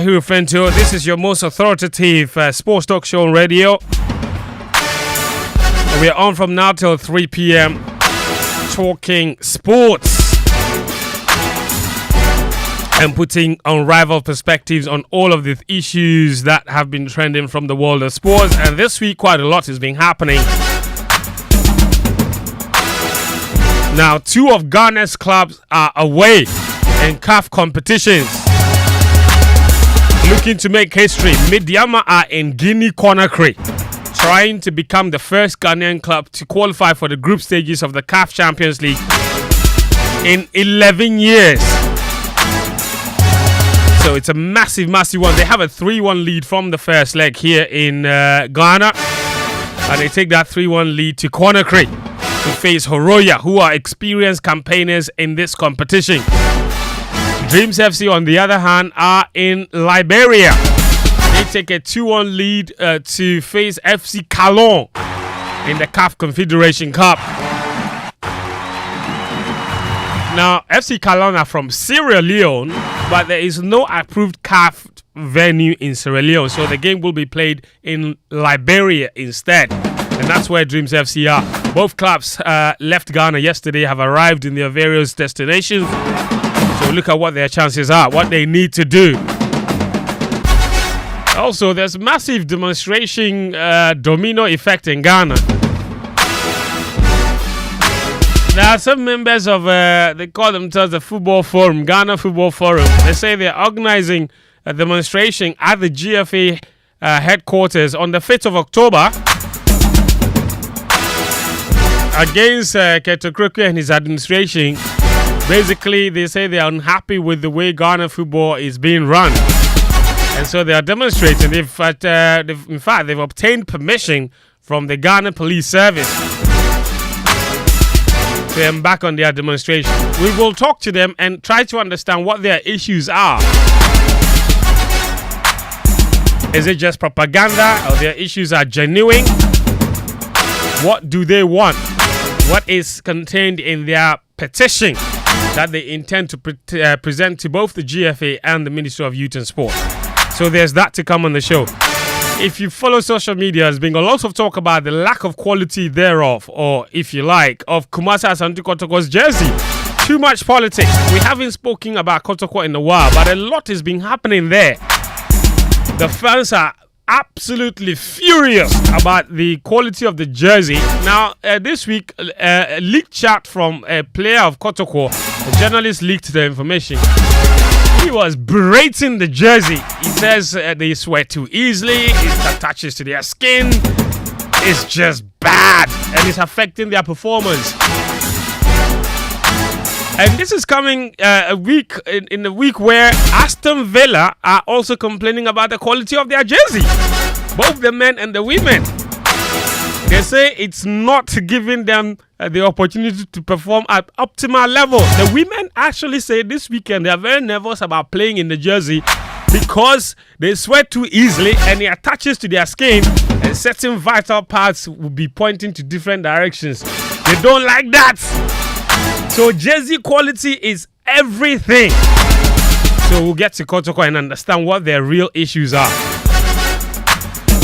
Tahiru Fento. This is your most authoritative sports talk show on radio. We are on from now till 3 p.m. talking sports and putting unrivaled perspectives on all of the issues that have been trending from the world of sports. And this week, quite a lot has been happening. Now, 2 of Ghana's clubs are away in CAF competitions, looking to make history. Midyama are in Guinea-Conakry, trying to become the first Ghanaian club to qualify for the group stages of the CAF Champions League in 11 years. So it's a massive, massive one. They have a 3-1 lead from the first leg here in Ghana, and they take that 3-1 lead to Conakry to face Horoya, who are experienced campaigners in this competition. Dreams FC, on the other hand, are in Liberia. They take a 2-1 lead to face FC Calon in the CAF Confederation Cup. Now, FC Calon are from Sierra Leone, but there is no approved CAF venue in Sierra Leone, so the game will be played in Liberia instead. And that's where Dreams FC are. Both clubs left Ghana yesterday, have arrived in their various destinations. So look at what their chances are, what they need to do. Also, there's massive demonstration domino effect in Ghana. Now, some members of, they call themselves the Football Forum, Ghana Football Forum. They say they're organizing a demonstration at the GFA headquarters on the 5th of October against Kotoko and his administration. Basically, they say they are unhappy with the way Ghana football is being run. And so they are demonstrating. In fact, they've obtained permission from the Ghana Police Service to embark on their demonstration. We will talk to them and try to understand what their issues are. Is it just propaganda, or their issues are genuine? What do they want? What is contained in their petition that they intend to present to both the GFA and the Ministry of Youth and Sport? So there's that to come on the show. If you follow social media, there's been a lot of talk about the lack of quality thereof, or if you like, of Kumasi Asante Kotoko's jersey. Too much politics. We haven't spoken about Kotoko in a while, but a lot has been happening there. The fans are absolutely furious about the quality of the jersey. Now, this week, a leaked chat from a player of Kotoko, a journalist leaked the information. He was berating the jersey. He says they sweat too easily, it attaches to their skin, it's just bad, and it's affecting their performance. And this is coming a week in a week where Aston Villa are also complaining about the quality of their jersey, both the men and the women. They say it's not giving them the opportunity to perform at optimal level. The women actually say this weekend they are very nervous about playing in the jersey because they sweat too easily and it attaches to their skin, and certain vital parts will be pointing to different directions. They don't like that. So jersey quality is everything. So we'll get to Kotoko and understand what their real issues are,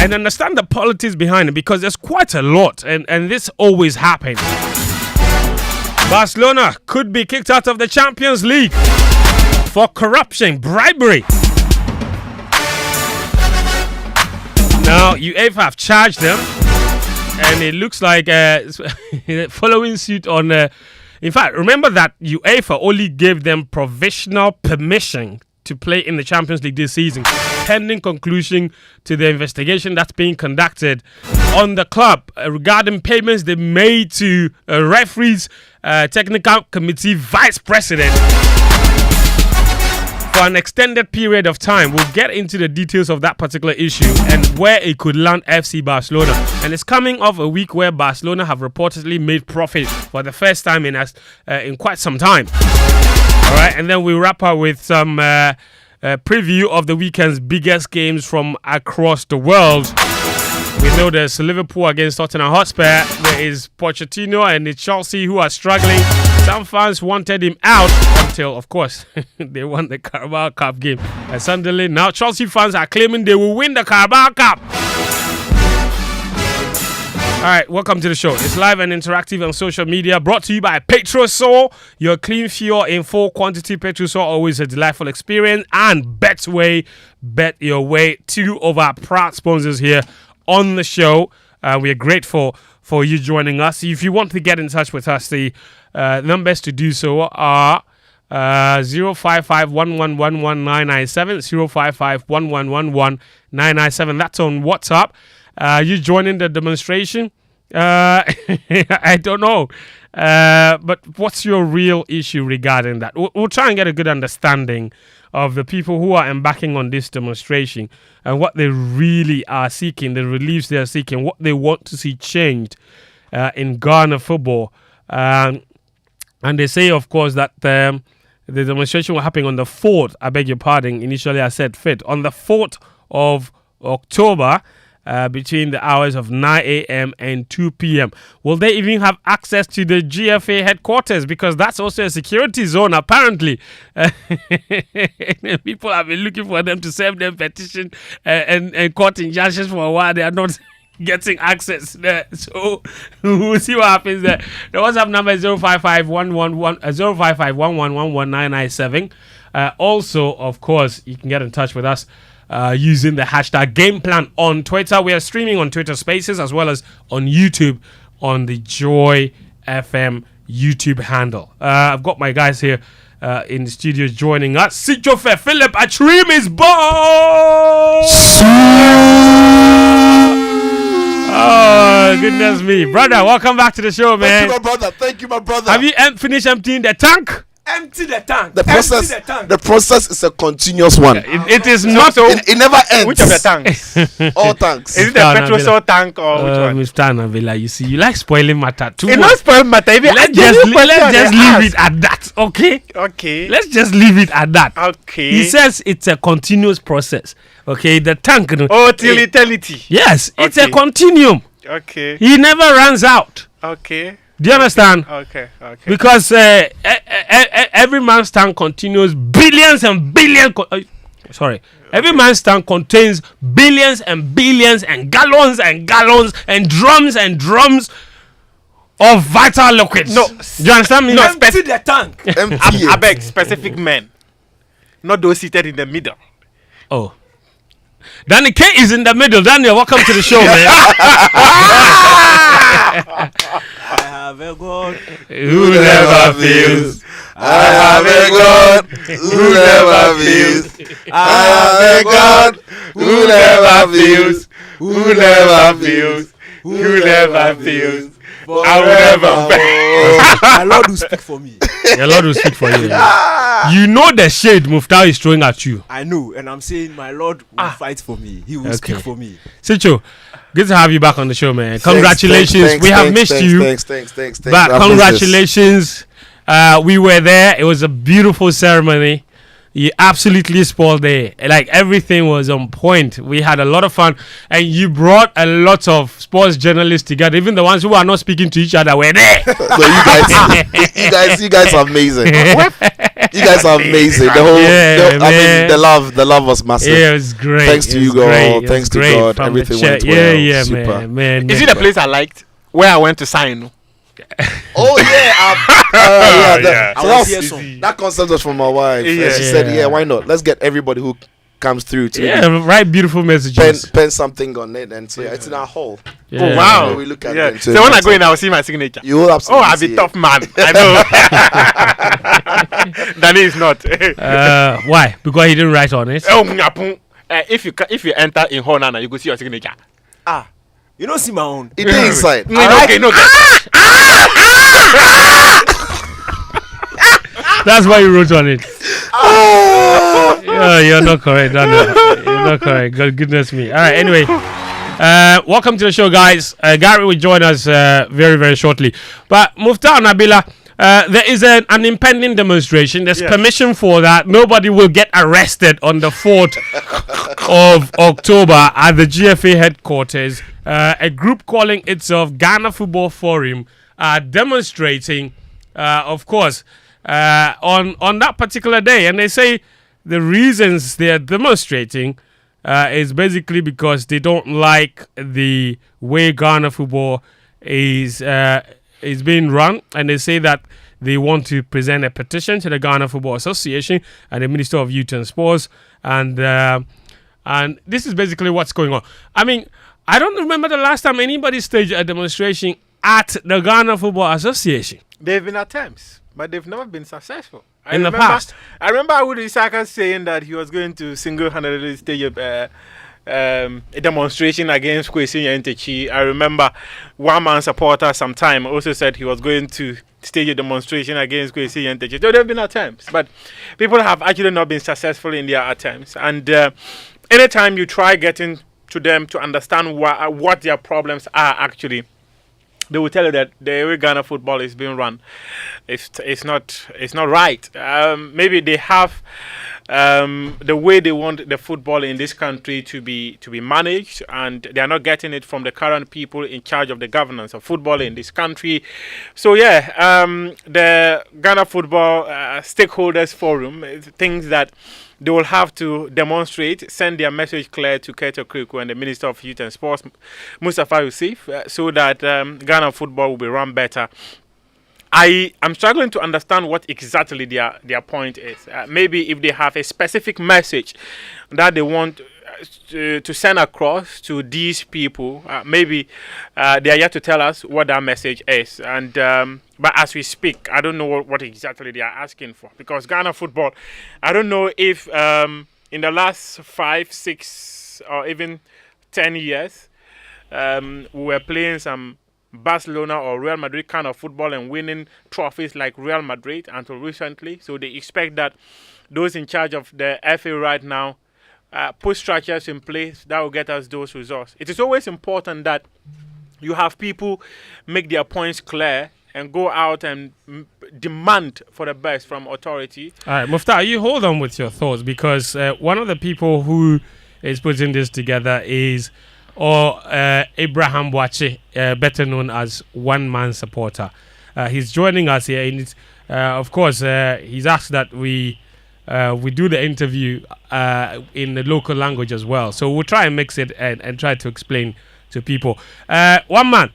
and understand the politics behind it, because there's quite a lot, and this always happens. Barcelona could be kicked out of the Champions League for corruption, bribery. Now, UEFA have charged them, and it looks like following suit on... in fact, remember that UEFA only gave them provisional permission to play in the Champions League this season, pending conclusion to the investigation that's being conducted on the club regarding payments they made to referees, technical committee vice president for an extended period of time. We'll get into the details of that particular issue and where it could land FC Barcelona. And it's coming off a week where Barcelona have reportedly made profit for the first time in quite some time. All right, and then we wrap up with some preview of the weekend's biggest games from across the world. We know there's Liverpool against Tottenham Hotspur. There is Pochettino and the Chelsea who are struggling. Some fans wanted him out until, of course, they won the Carabao Cup game at Sunderland. Now Chelsea fans are claiming they will win the Carabao Cup. All right, welcome to the show. It's live and interactive on social media, brought to you by Petrosol. Your clean fuel in full quantity. Petrosol, always a delightful experience. And Betway, bet your way. 2 of our proud sponsors here on the show. We are grateful for you joining us. If you want to get in touch with us, the numbers to do so are 055 1111997, 055 1111997. That's on WhatsApp. You joining the demonstration? I don't know. But what's your real issue regarding that? We'll try and get a good understanding of the people who are embarking on this demonstration and what they really are seeking, the reliefs they are seeking, what they want to see changed in Ghana football. And they say, of course, that the demonstration will happen on the 4th. I beg your pardon. Initially, I said 5th. On the 4th of October, between the hours of 9 a.m. and 2 p.m. Will they even have access to the GFA headquarters? Because that's also a security zone, apparently. People have been looking for them to serve them petition and court injunctions for a while. They are not getting access there. So we'll see what happens there. The WhatsApp number is 055 1111997. Also, of course, you can get in touch with us using the hashtag GamePlan on Twitter. We are streaming on Twitter Spaces as well as on YouTube on the Joy FM YouTube handle. I've got my guys here in the studio joining us. Sichofe Philip Atrim is born. Oh, goodness me. Brother, welcome back to the show, man. Thank you, my brother. Thank you, my brother. Have you finished emptying the tank? Empty the tank. The process is a continuous one. It is not so. It never ends. Which of the tanks? All tanks. Is it the Petrosol tank or which one? Mr. Navila, you see, you like spoiling matter too It's much. not spoil matter. Let's just leave it at that, okay? Okay. Let's just leave it at that. Okay. He says it's a continuous process. Okay, the tank. Oh, till eternity. Yes, it's a Okay. continuum. Okay. He never runs out. Okay. Do you understand? Okay. Because every man's tank continues billions and billions. Every man's tank contains billions and billions and gallons and drums of vital liquids. No. Do you understand me? No, Empty the tank. Empty I it. beg specific men, not those seated in the middle. Oh. Danny K is in the middle. Daniel, welcome to the show, man. I have a God Who never fails. I have a God who never fails. I have a God who never fails. Who never fails. Who never fails. I will never fail. my Lord will speak for me. The Lord will speak for you. You know the shade Muftar is throwing at you. I know, and I'm saying my Lord will fight for me. He will speak for me. Sicho, good to have you back on the show, man. Congratulations. We have missed you. Thanks. But congratulations. We were there. It was a beautiful ceremony. You absolutely spoiled it. Like, everything was on point. We had a lot of fun, and you brought a lot of sports journalists together. Even the ones who are not speaking to each other were there. So you guys are amazing. You guys are amazing. The love was massive. Yeah, it was great. Thanks to you, God. Thanks to God. Everything went well. Yeah, Super. man. Is it the place I liked where I went to sign? Oh yeah, I was here soon. that concept was from my wife. Yeah. And she said, why not? Let's get everybody who comes through to write beautiful messages. pen something on it, and so it's in our hall. Yeah. Oh wow! When we look at Yeah. it, So when I go in, I will see my signature. you will absolutely. I'll be see tough man. I know. Danny is not. Why? Because he didn't write on it. Oh, if you enter in Honana, you go see your signature. You don't see my own. It is inside. No. That's why you wrote on it. You're not correct, Daniel. You're not correct. God, goodness me. All right. Anyway, welcome to the show, guys. Gary will join us very, very shortly. But Muftar Nabila, there is an impending demonstration. There's permission for that. Nobody will get arrested on the 4th of October at the GFA headquarters. A group calling itself Ghana Football Forum are demonstrating, of course, on that particular day. And they say the reasons they are demonstrating is basically because they don't like the way Ghana football is being run, and they say that they want to present a petition to the Ghana Football Association and the Minister of Youth and Sports, and this is basically what's going on. I mean, I don't remember the last time anybody staged a demonstration at the Ghana Football Association. There have been attempts, but they've never been successful. The past. I remember Awudu Isaka saying that he was going to single-handedly stage a demonstration against Kwesi Nyantakyi. I remember one man supporter sometime also said he was going to stage a demonstration against Kwesi Nyantakyi. So there have been attempts, but people have actually not been successful in their attempts. And anytime you try getting to them to understand what their problems are actually, they will tell you that the way Ghana football is being run, it's not right. Maybe they have the way they want the football in this country to be managed, and they are not getting it from the current people in charge of the governance of football in this country. So the Ghana Football Stakeholders Forum thinks that they will have to demonstrate, send their message clear to Kotoko and the Minister of Youth and Sports, Mustafa Yusuf, so that Ghana football will be run better. I am struggling to understand what exactly their point is. Maybe if they have a specific message that they want to send across to these people, maybe they are yet to tell us what that message is. And but as we speak, I don't know what exactly they are asking for, because Ghana football, I don't know if in the last 5, 6, or even 10 years, we were playing some Barcelona or Real Madrid kind of football and winning trophies like Real Madrid until recently. So they expect that those in charge of the FA right now put structures in place that will get us those results. It is always important that you have people make their points clear and go out and demand for the best from authority. All right, Mufta, you hold on with your thoughts, because one of the people who is putting this together is Abraham Boache, better known as One Man Supporter. He's joining us here, and of course, he's asked that we do the interview in the local language as well. So we'll try and mix it and try to explain to people. One Man,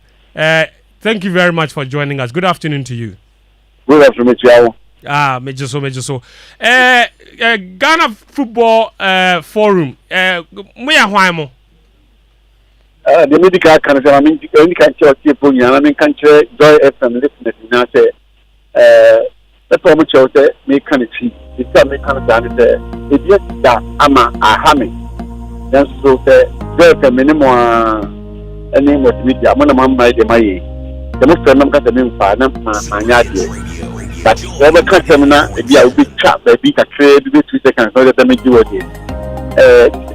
thank you very much for joining us. Good afternoon to you. Good afternoon to you. Major so. Ghana Football Forum. The medical can say, I mean, only can tell people, I mean, can tell Joy FM listeners, now say, the former child make kind of cheap. It's not make kind of done it. It's just that I'm a hammy. Then so say, Joy FM anymore, and name was media. I'm on my day. The most of them got the name for my yard. But over customer, I will be trapped by big trade with 2 seconds, so that I make you again.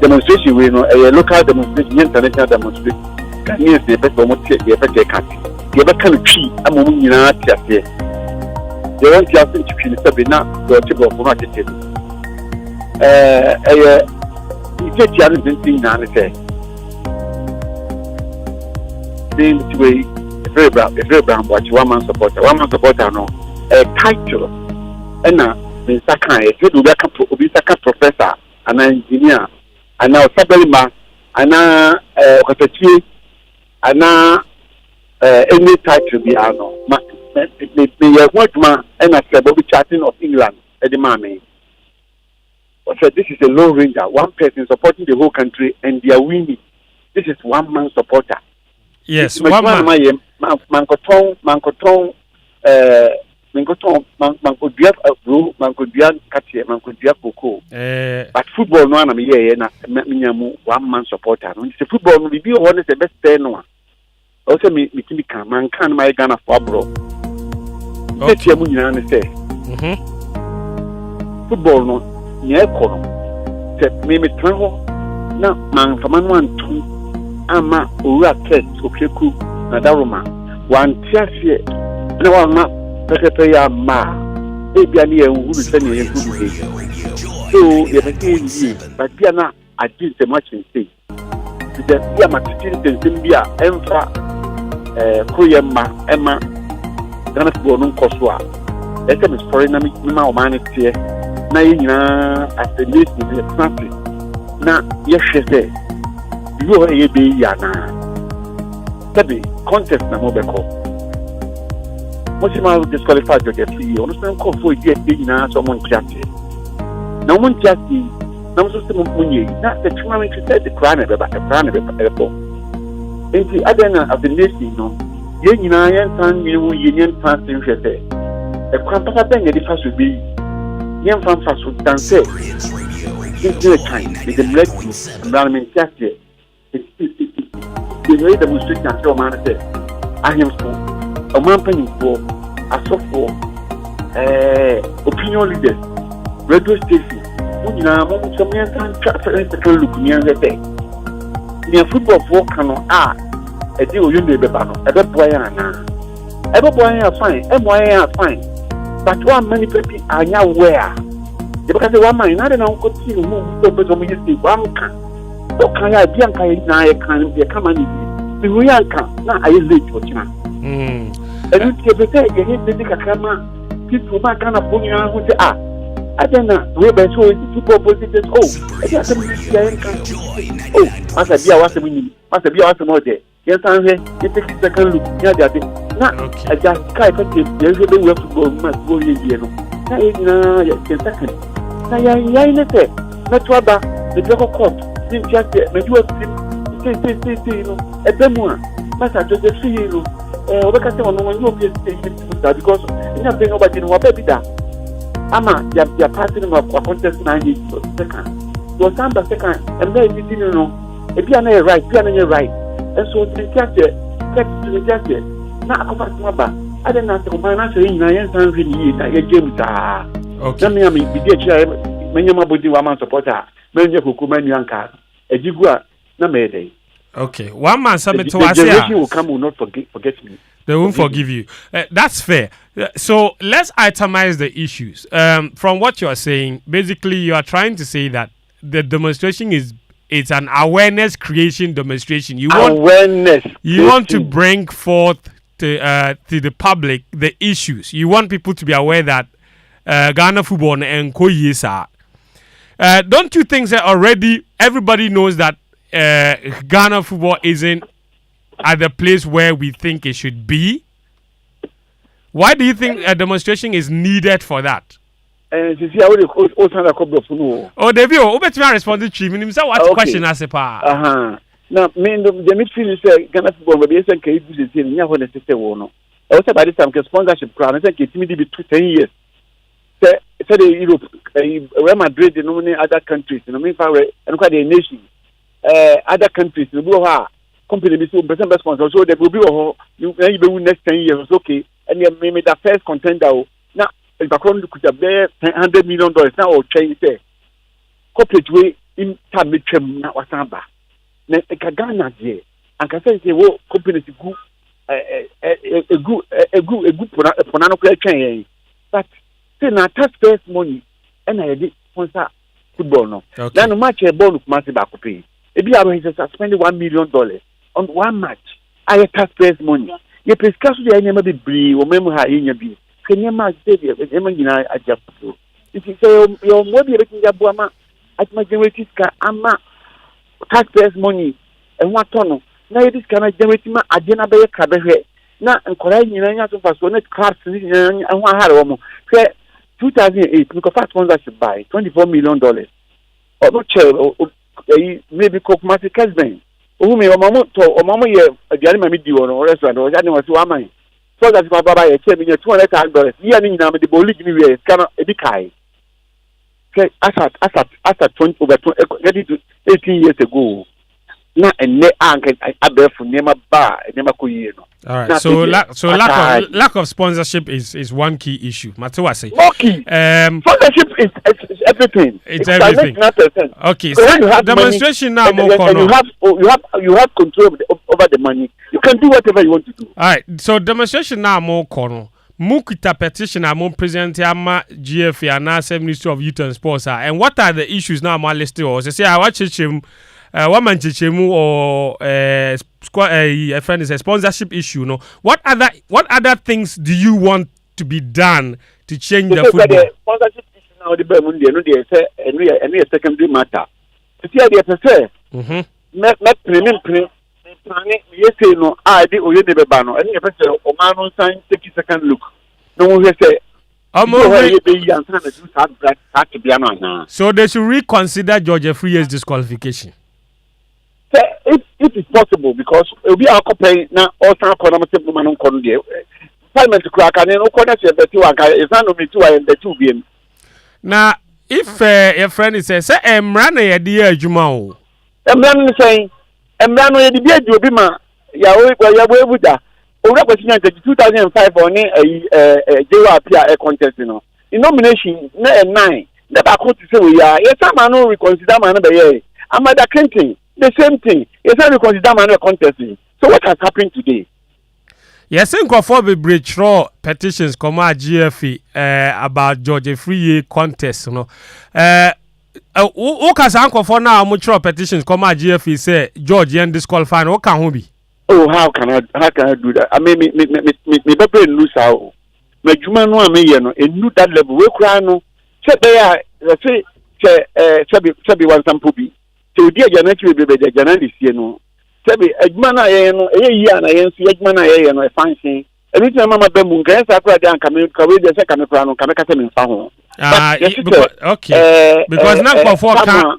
Demonstration, we know a local demonstration, international demonstration. Can you say better what you ever take at? You ever can cheat a moment in our chat here. You want to have to finish up enough to table for market. You get the other thing now, say. Being this way, a very brown watch, one man supporter, no, a title, and now, Miss Sakai, if you do that, professor. An engineer, and now Sabelima, and now Kotoko, and now any title be ano. May what man and I said Bobby Charting of England, Eddie Mame. But this is a low ranger, one person supporting the whole country, and they are winning. This is one man supporter. Yes, one man. Mankoton, Kotoko. But football, no one one man supporter. It's football, we be one is the best 10 one. Also, me can man can my Ghana for bro. Let you say. Football, no, near column. Set me travel. Now, man, for man 1, 2, Ama, Ura, Ket, Okeku, Nadaruma, 1 tier. No one, Secretary Ma, Ebiani and who is sending a good way. So, the but Piana, I did the much in state. The Yamatin and Zimbia, Emfa, Koyama, Emma, Ghana Bonum Koswa. That is foreign Mima humanity. Now, at the least, in the country. Now, yes, she said, you are a baby, Yana. Tabi, contest na Mobeko. Mosima disqualified your FC. Understand, call for a day now, someone chatty. No one chatty, no system of money. Not the tournament to set the crown of a crown of a airport. And the other of the nation, no. Union Tan, Union Tan, you should say. A crampata thing, the first will be young fan fast would dance. It's the time, it's the red environment chatty. The way the Muslim can show man said, I am for a man penny for a soft for opinion leaders, radio station, who now some young can look near the day. Near football for canoe a deal you never ban, a bad boy and every boy are fine, MY are fine, but one many people are now where because the one man, I don't know what you move over to me, one can. Okay, I be I can be a company. The real can now I late for China. And you say, you need to take a camera. People back on a phone who say, I don't know, we by so people positive. Oh, I just oh, as a beer was a minute, as a beer was a more day. Yes, I'm here. You take a second look. Yeah, that is not. I just Skype it. There's a way to go, must go here. Now, yes, second. Now, yeah, let's rubber the double court. Just me do a demo. Master just see you. Because on no because nothing nobody know baby that. Ama, you're passing him up a contest 90 seconds. You're number second, and then you didn't know. If you are right, you are right. And so the catch to the judge. Now, I don't know to combine us in my answer. James. Okay. Let me be the chair. Many more body woman supporter. Many who come in Yanka. A jigua, no mayday. Okay, one man submit to us. The generation will come, will not forget me. They won't forgive you. That's fair. So let's itemize the issues. From what you are saying, basically you are trying to say that the demonstration it's an awareness creation demonstration. You want to bring forth to the public the issues. You want people to be aware that Ghana football and Koyesa. Don't you think that already everybody knows that Ghana football isn't at the place where we think it should be? Why do you think a demonstration is needed for that? Oh, David, I responded to him. What question I say, pa? Now, the midfield is Ghana football, but yes, and Kate is in Yahoo and Sister Wono. Also, by this time, sponsorship crown, I think it's maybe 10 years. Say Europe, Real Madrid, and other countries, and quite a nation, other countries, the blue company be so present sponsor, so there will be next 10 years, okay, and you may make the first contender. Now, if I could have $100 million now, or change there. Corporate way in Tamitrim, now, what's number. Ghana, and can say, well, companies go a good Ponano chain, but. Say na taxpayers money and I did sponsor football no. Then match a ball massive back pay. If you are spending $1 million on one match, I taxpayers money. You pay cash to the never be bree or member in your be. Can you match baby? I just so. If you say you're more be making your boama at my generative car, ama taxpayers money and what tunnel. Now this kind of generating my agenda by a cabaret. Now and correct you know so fast so net cars and one had almost 2008, we got first sponsorship by $24 million. Or not chair, maybe cook Marty Casbane. Who may or Mama the animal media or restaurant or animal to Amai. So that's my Baba, a chair in $200. Yeah, the Bolivia is kind of a big high. After 18 years ago. Not a net anchor, I bear for Nema Bar, Nema Koyeno. All right. So lack of sponsorship is one key issue. Matawase. Sponsorship is everything. It's everything. Okay. So demonstration now more you have control over the money. You can do whatever you want to do. All right. So demonstration now more corner. Mukita petition among present ama GFA and NASA Ministry of Youth and Sports and what are the issues now I'm listed or say I watch him one man chichemu or a friend is a sponsorship issue no what other things do you want to be done to change the football sponsorship issue now the Bermundi no dey say any secondary matter to see the say met planning yes no I dey oye de beba no any person o man no sign take second look no we say so they should reconsider George Free's disqualification. If it's possible, because it will be our company now, also economic woman on Conde. Parliament crack and then Okoda said that you are it's not only two and the two being. Now, if a friend is say, Mrana, a dear Jumao. Mrana saying, Mrana, the dear Jubima, Yahweh Buddha, over 2005 on a JRP contest, you know. In nomination, 9, the back to say we are, yes, I'm no reconsider my number. I'm at the Clinton. The same thing. It's not consider manual contesting. So what has happened today? Yes, in Kofi bridge raw petitions come out GFE about George Free contest. You know, who can say for now? Much petitions come out GFE say George and disqualified. What can who be? Oh, how can I do that? I mean, me better lose how. Me juma no ame ye no enu that level. We cry no. Say there, say one sample be. So dear Janaki be the journalist, you know. Sabi, Edmana, a year and I answer Edmana, and I find thing. Every time Mamma Bemunga, I put down Kamil, the second crown, Kamakatam in Faho. Okay. Because now for Maka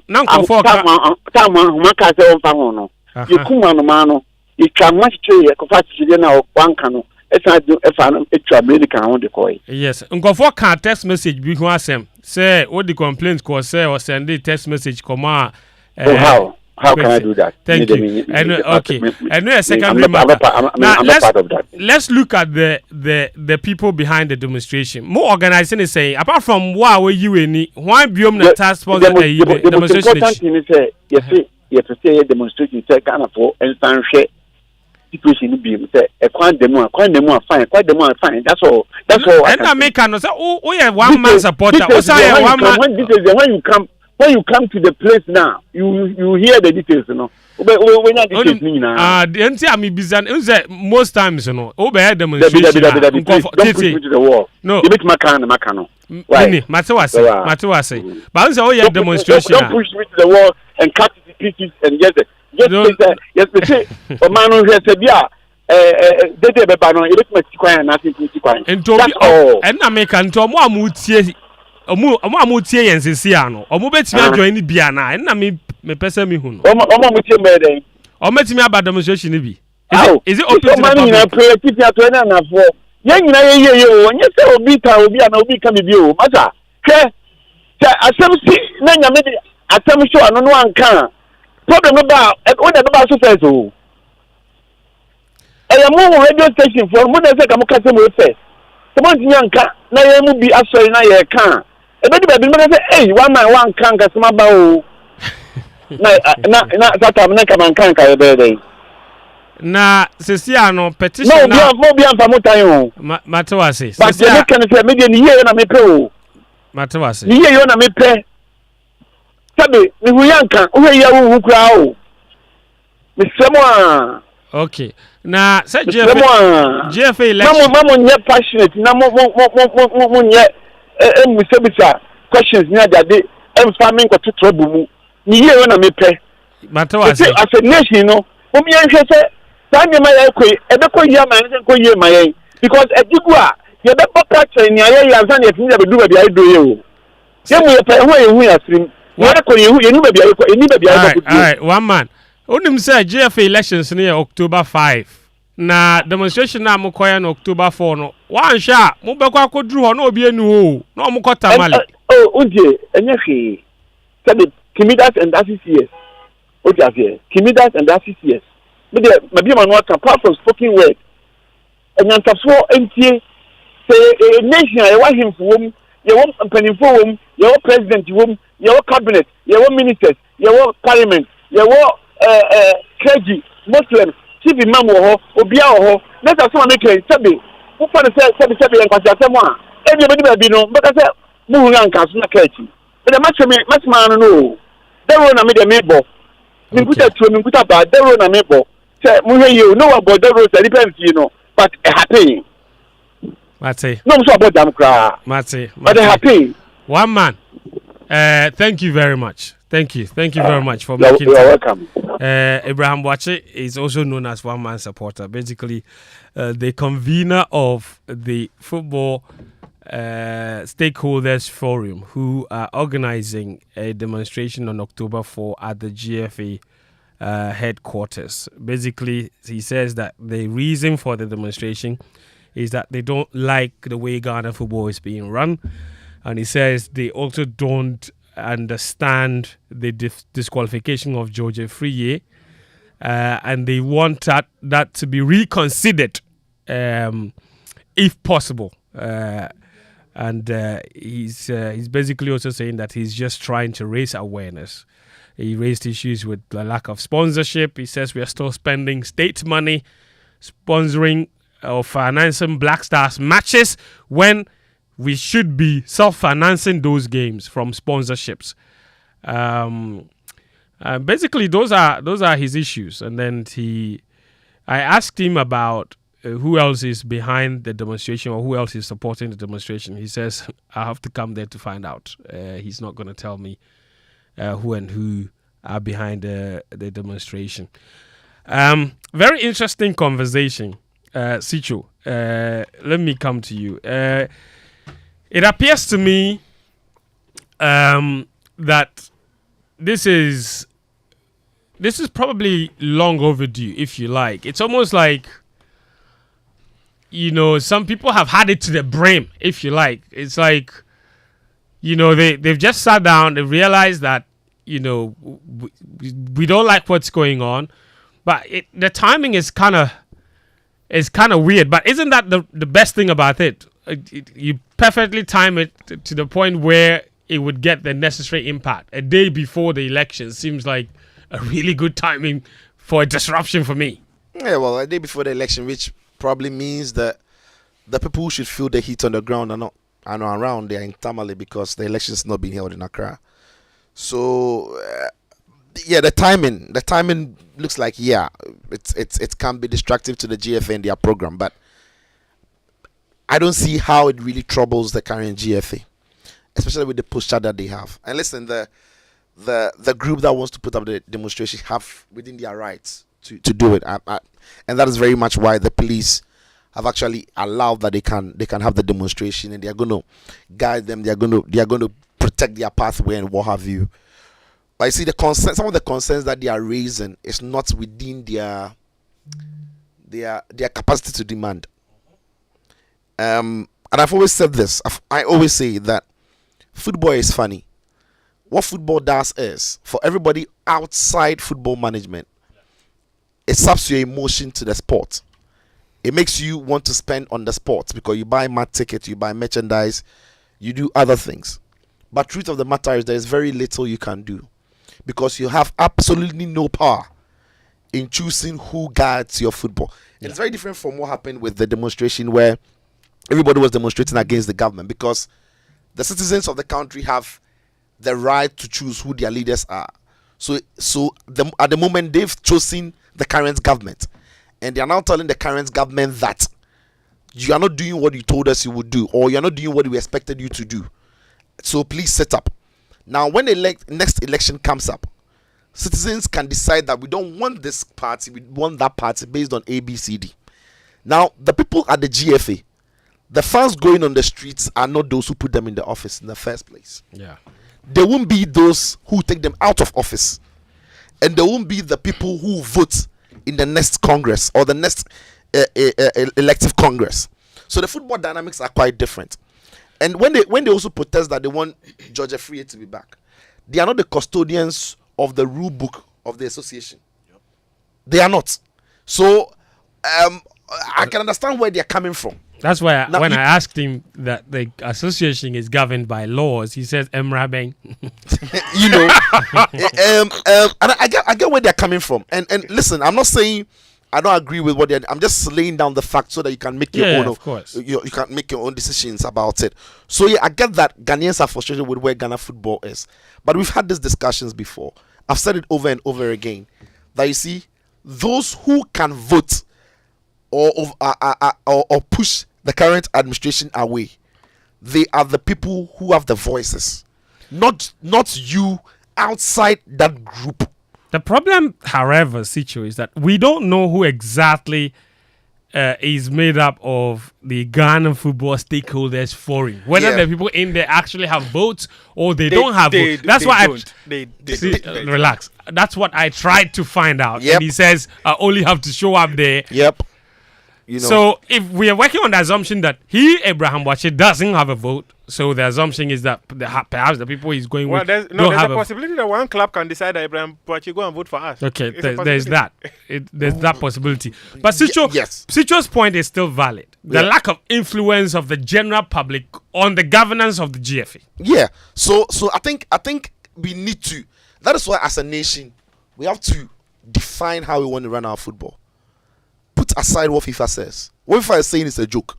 Fahono. You come mano, you can much trade a capacity now, one canoe. It's not a American on the coin. Yes, and go for can text message before them. Say, what the complaints cause say or send a text message come out. How can I do that? Thank you. Okay. And a secondary matter. Now let's look at the people behind the demonstration. More organizing is saying, apart from what were you in, why beyond the task force the demonstration? Important thing is you to say demonstration say Ghana for and share situation be say a quite demo fine, quite demo fine. That's all. And I make an say, oh yeah, one man supporter. When you come to the place now, you hear the details, you know. When not details most times, you know, demonstration. Don't push me to the wall. No, you make Macano. Right. Matter say. But oh yeah, demonstration. Don't push me to the wall and cut it to pieces and yes, they say, a man who has said, yeah. They did a banner, it makes quiet, nothing to quiet. That's all. And I make Antomo Mutie. Omo tie yensesiano omo betimi adjoin ni bia na na me pese me hu no omo mutie mede omo betimi aba demonstration ni bi is it open to the public na prayer titi ato na na fo ye nyina ye onye se obi ana obi ka me bi o mata ke asem si na nya me atem show ano no anka problem ba o da ba so first o mo radio station for mo na se ka mo ka se mo first so mo nya nka na ye mu bi asori na ye kan ebedi baby me say hey one man one can kasma ba o na sata me ka man kan ka ebe na sesia no petition na mo bi amfa mutan o matewase but you can say me dey ni ye na me pe o matewase ni ye yo na me pe sabe ni hu yanka o he ya hu kura o me semo a okay na say GFA election mamo nye passionate na mo nye musebisa questions ni adade farming ko to trouble mu ni ye na me pe matewase as a nation no o mi anhwe se tanya ma ya koi ebe ko ya ma nse ko ye ma ye because ejigu a ye be practice ni aye ya nsa na ye tinja be du ba bia do ye o ye mu ye pe ho ye hu ya srim ye ko ye hu ye ni ba bia ye ko ni ba bia ye ko all right one man onim say GFA elections ni October 5 na demonstration na mokoya na October 4 no wan sha mo be kwa kodru ho na obi enu ho na mo kota male unje enye hwe sabe Kimidas and ACCS oja here Kimidas and ACCS me dey mabi ma no aka apart from spoken word enyantaso entie say nation e wa himfo wom ye wom mpanimfo wom ye wo president wom ye wo cabinet ye wo ministers ye wo parliament ye wo clergy Muslims chief imam wo ho obia wo ho let us make sabe who for the seven and Pasatama, everybody be no, but I said, moving on Castle Katie. But the match man, no, they were not made a mebo. You put that to me, put up, they were not mebo. Say, you know about the roads, depends, you know, but happy. Mate. No, so about them cry. Mate. But they're happy. One man. Thank you very much. Thank you very much for You're making welcome. Abraham Wache is also known as one man supporter. Basically, the convener of the football stakeholders forum, who are organizing a demonstration on October 4 at the GFA headquarters. Basically, he says that the reason for the demonstration is that they don't like the way Ghana football is being run, and he says they also don't understand the disqualification of George Friye, and they want that to be reconsidered if possible. And he's basically also saying that he's just trying to raise awareness. He raised issues with the lack of sponsorship. He says we are still spending state money sponsoring or financing Black Stars matches when we should be self-financing those games from sponsorships. Basically, those are his issues. And then I asked him about who else is behind the demonstration or who else is supporting the demonstration. He says, I have to come there to find out. He's not going to tell me who and who are behind the demonstration. Very interesting conversation, Sicho. Let me come to you. It appears to me that this is probably long overdue, if you like. It's almost like, some people have had it to the brim, if you like. It's like, they've just sat down, they realized that, we don't like what's going on, but the timing is kind of weird. But isn't that the best thing about it? You perfectly time it to the point where it would get the necessary impact. A day before the election seems like a really good timing for a disruption for me. Yeah, well, a day before the election, which probably means that the people who should feel the heat on the ground are not around there in Tamale because the election is not being held in Accra. So, the timing looks like, it can be destructive to the GFA and their program, but I don't see how it really troubles the current GFA, especially with the posture that they have. And listen, the group that wants to put up the demonstration have within their rights to do it, and that is very much why the police have actually allowed that they can have the demonstration, and they are going to guide them. They are going to protect their pathway and what have you. But you see, some of the concerns that they are raising is not within their capacity to demand. And I've always said this. I always say that football is funny. What football does is, for everybody outside football management, it saps your emotion to the sport. It makes you want to spend on the sport because you buy match tickets, you buy merchandise, you do other things. But truth of the matter is there is very little you can do because you have absolutely no power in choosing who guides your football. Yeah. It's very different from what happened with the demonstration where everybody was demonstrating against the government because the citizens of the country have the right to choose who their leaders are. So at the moment, they've chosen the current government. And they are now telling the current government that you are not doing what you told us you would do, or you are not doing what we expected you to do. So please set up. Now, when the next election comes up, citizens can decide that we don't want this party, we want that party based on ABCD. Now, the people at the GFA, the fans going on the streets are not those who put them in the office in the first place. Yeah. They won't be those who take them out of office. And they won't be the people who vote in the next Congress or the next elective Congress. So the football dynamics are quite different. And when they also protest that they want George Friye to be back, they are not the custodians of the rule book of the association. Yep. They are not. So I can understand where they are coming from. That's why when I asked him that the association is governed by laws, he says Emra Beng. And I get where they're coming from. And listen, I'm not saying I don't agree with what they're. I'm just laying down the facts so that you can make your own. Of course. You can make your own decisions about it. So yeah, I get that Ghanaians are frustrated with where Ghana football is, but we've had these discussions before. I've said it over and over again that you see, those who can vote or push the current administration away, they are the people who have the voices, not you outside that group. The problem, however, Sicho, is that we don't know who exactly is made up of the Ghana Football Stakeholders Forum. Whether the people in there actually have votes or they don't have votes. That's why relax. That's what I tried to find out. Yep. And he says I only have to show up there. Yep. You know. So if we are working on the assumption that Abraham Wache doesn't have a vote, so the assumption is that perhaps the people he's going with there's a possibility that one club can decide that Abraham Wache go and vote for us. Okay, there's that. There's that possibility. But Sicho's point is still valid. The lack of influence of the general public on the governance of the GFA. Yeah. So I think we need to. That is why, as a nation, we have to define how we want to run our football. Put aside what FIFA says. What FIFA is saying is a joke.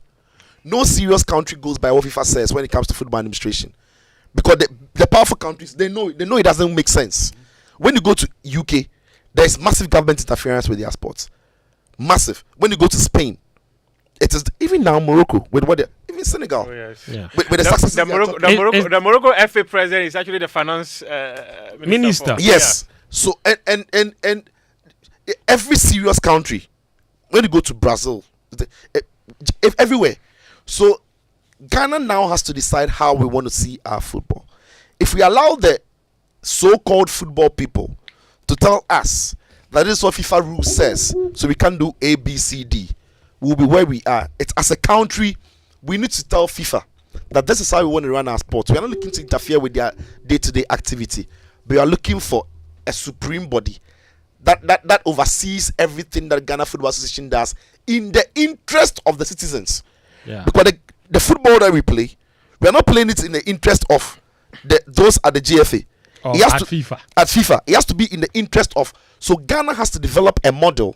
No serious country goes by what FIFA says when it comes to football administration, because the powerful countries, they know it doesn't make sense. When you go to UK, there is massive government interference with their sports, massive. When you go to Spain, it is even now Morocco with what even Senegal. Oh, yes. Yeah. With the success the Morocco FA president is actually the finance minister. Yes. So and every serious country, when you go to Brazil, everywhere. So Ghana now has to decide how we want to see our football. If we allow the so-called football people to tell us that this is what FIFA rule says, so we can do A, B, C, D, we'll be where we are. It's as a country, we need to tell FIFA that this is how we want to run our sports. We are not looking to interfere with their day-to-day activity, but we are looking for a supreme body that oversees everything that Ghana Football Association does in the interest of the citizens. Yeah. Because the football that we play, we are not playing it in the interest of those at the GFA. Or at FIFA. At FIFA. It has to be in the interest of. So Ghana has to develop a model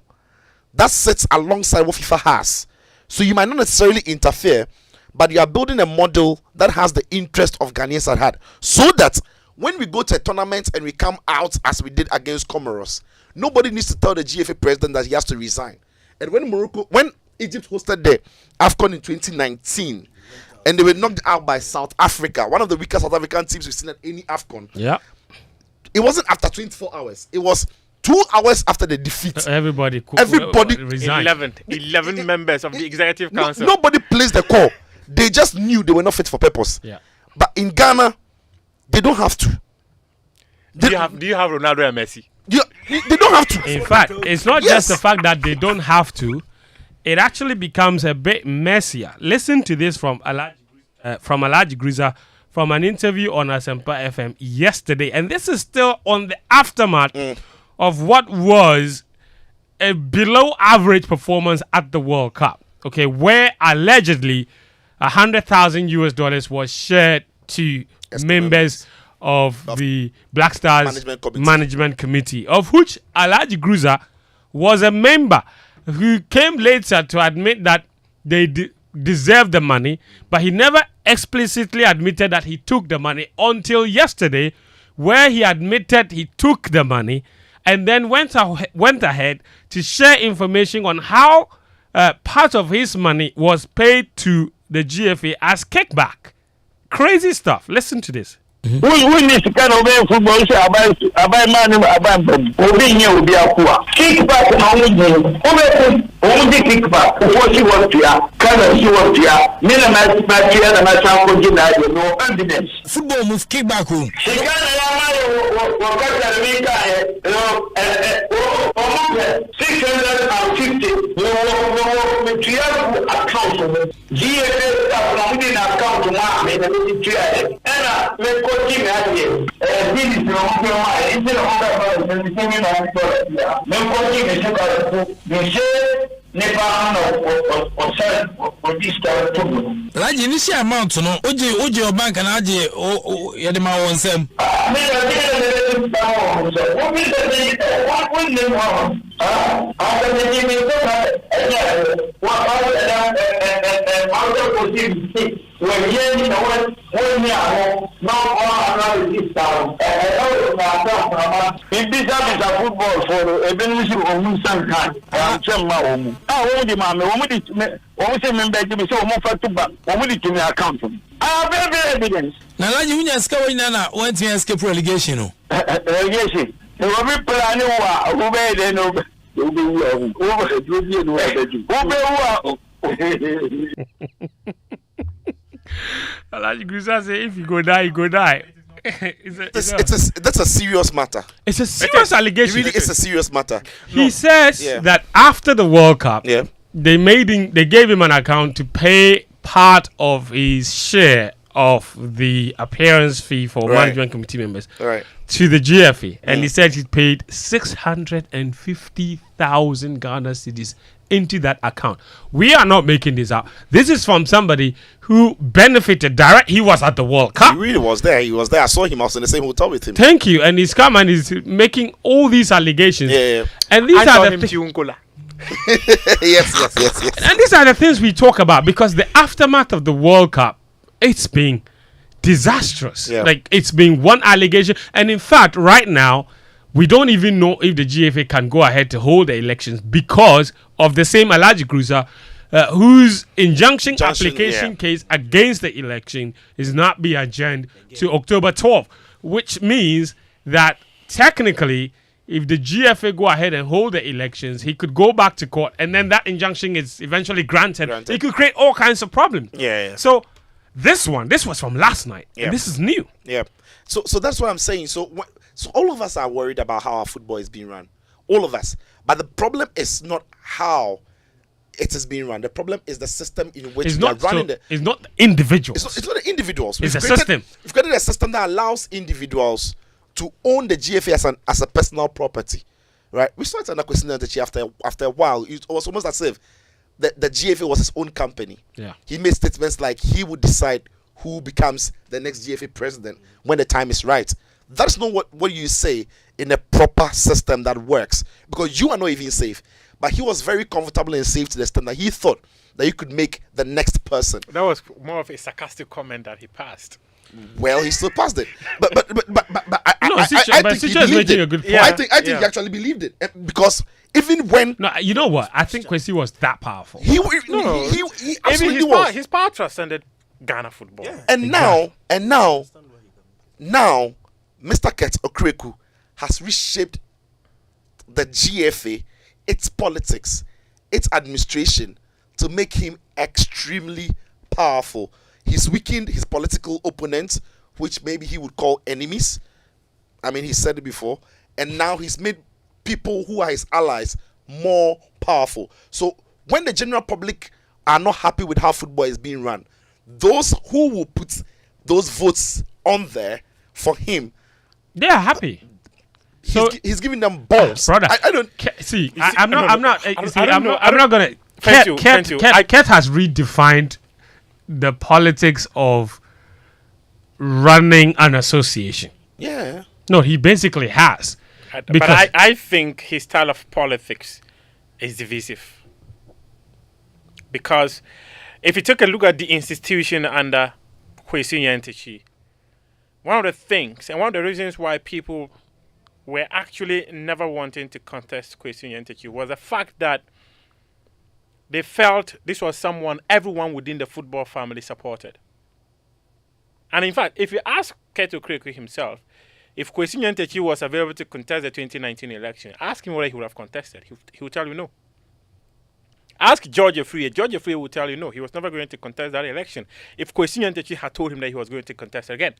that sits alongside what FIFA has. So you might not necessarily interfere, but you are building a model that has the interest of Ghanaians at heart. So that when we go to a tournament and we come out as we did against Comoros, nobody needs to tell the GFA president that he has to resign. And when Egypt hosted the AFCON in 2019, and they were knocked out by South Africa, one of the weakest South African teams we've seen at any AFCON. Yeah. It wasn't after 24 hours. It was 2 hours after the defeat. Everybody resigned. 11 members of the executive council. Nobody placed the call. They just knew they were not fit for purpose. Yeah. But in Ghana, they don't have to. Do you have Ronaldo and Messi? They don't have to. In fact, it's not just the fact that they don't have to. It actually becomes a bit messier. Listen to this from Alhaji Griza from an interview on Asempa FM yesterday. And this is still on the aftermath of what was a below average performance at the World Cup. Okay, where allegedly $100,000 was shared to members of the Black Stars Management Committee, of which Alhaji Griza was a member, who came later to admit that they deserved the money, but he never explicitly admitted that he took the money until yesterday, where he admitted he took the money and then went ahead to share information on how part of his money was paid to the GFA as kickback. Crazy stuff. Listen to this. We need to kind of football about man kickback only kickback what she was to ya kind she was to ya minimize and no evidence football move kickback she Like initial amount, no, Oji your bank and Aji, Yadima on Sam. football for a benefit of some kind. I'm telling my own. I only mammy, only member to be so more for to back, only to me account. I have every evidence. Now, you just go in and went to escape relegation. Relegation. The Robbie Plan, who made an over. Alaji Grusa say if you go die, you go die. That's a serious matter. It's a serious allegation. Really, it's a serious matter. He says that after the World Cup, they gave him an account to pay part of his share of the appearance fee for management committee members to the GFA, and he said he paid 650,000 Ghana cedis into that account. We are not making this up. This is from somebody who benefited direct. He was at the World Cup. He really was there. He was there. I saw him. I was in the same hotel with him. Thank you. And he's come and he's making all these allegations. Yeah. And these are the yes. And these are the things we talk about, because the aftermath of the World Cup, it's been disastrous. Like, it's been one allegation, and in fact right now we don't even know if the GFA can go ahead to hold the elections because of the same Alaji Grusa, whose injunction application case against the election is not being adjourned to October 12th, which means that technically if the GFA go ahead and hold the elections, he could go back to court, and then that injunction is eventually granted. It could create all kinds of problems. So this was from last night. And this is new. So that's what I'm saying. So all of us are worried about how our football is being run. All of us. But the problem is not how it is being run. The problem is the system in which we are running it. It's not the individuals. It's not the individuals. It's a system. We've created a system that allows individuals to own the GFA as a personal property. Right? We saw it under question after a while. It was almost as if the GFA was his own company. He made statements like he would decide who becomes the next GFA president when the time is right. That's not what you say in a proper system that works, because you are not even safe. But he was very comfortable and safe to the extent that he thought that you could make the next person. That was more of a sarcastic comment that he passed. Well, he still passed it. But I think he believed it. A good point. I think he actually believed it, because even when you know what, I think Kwesi was that powerful. He absolutely was. His power transcended Ghana football. And now, Mr. Ket Okreku has reshaped the GFA, its politics, its administration, to make him extremely powerful. He's weakened his political opponents, which maybe he would call enemies. I mean, he said it before. And now he's made people who are his allies more powerful. So when the general public are not happy with how football is being run, those who will put those votes on there for him, they are happy. So he's giving them balls. Brother, I don't see. I'm not gonna. Ket has redefined the politics of running an association. No, he basically has. But I think his style of politics is divisive. Because if you take a look at the institution under Kwesi Nyantakyi, one of the things and one of the reasons why people were actually never wanting to contest Kwesi Nyantakyi was the fact that they felt this was someone everyone within the football family supported. And in fact, if you ask Keto Kreko himself, if Kwesi Nyantakyi was available to contest the 2019 election, ask him whether he would have contested. He would tell you no. Ask George Afriyie. George Afriyie will tell you no. He was never going to contest that election if Kwesi Nyantakyi had told him that he was going to contest again.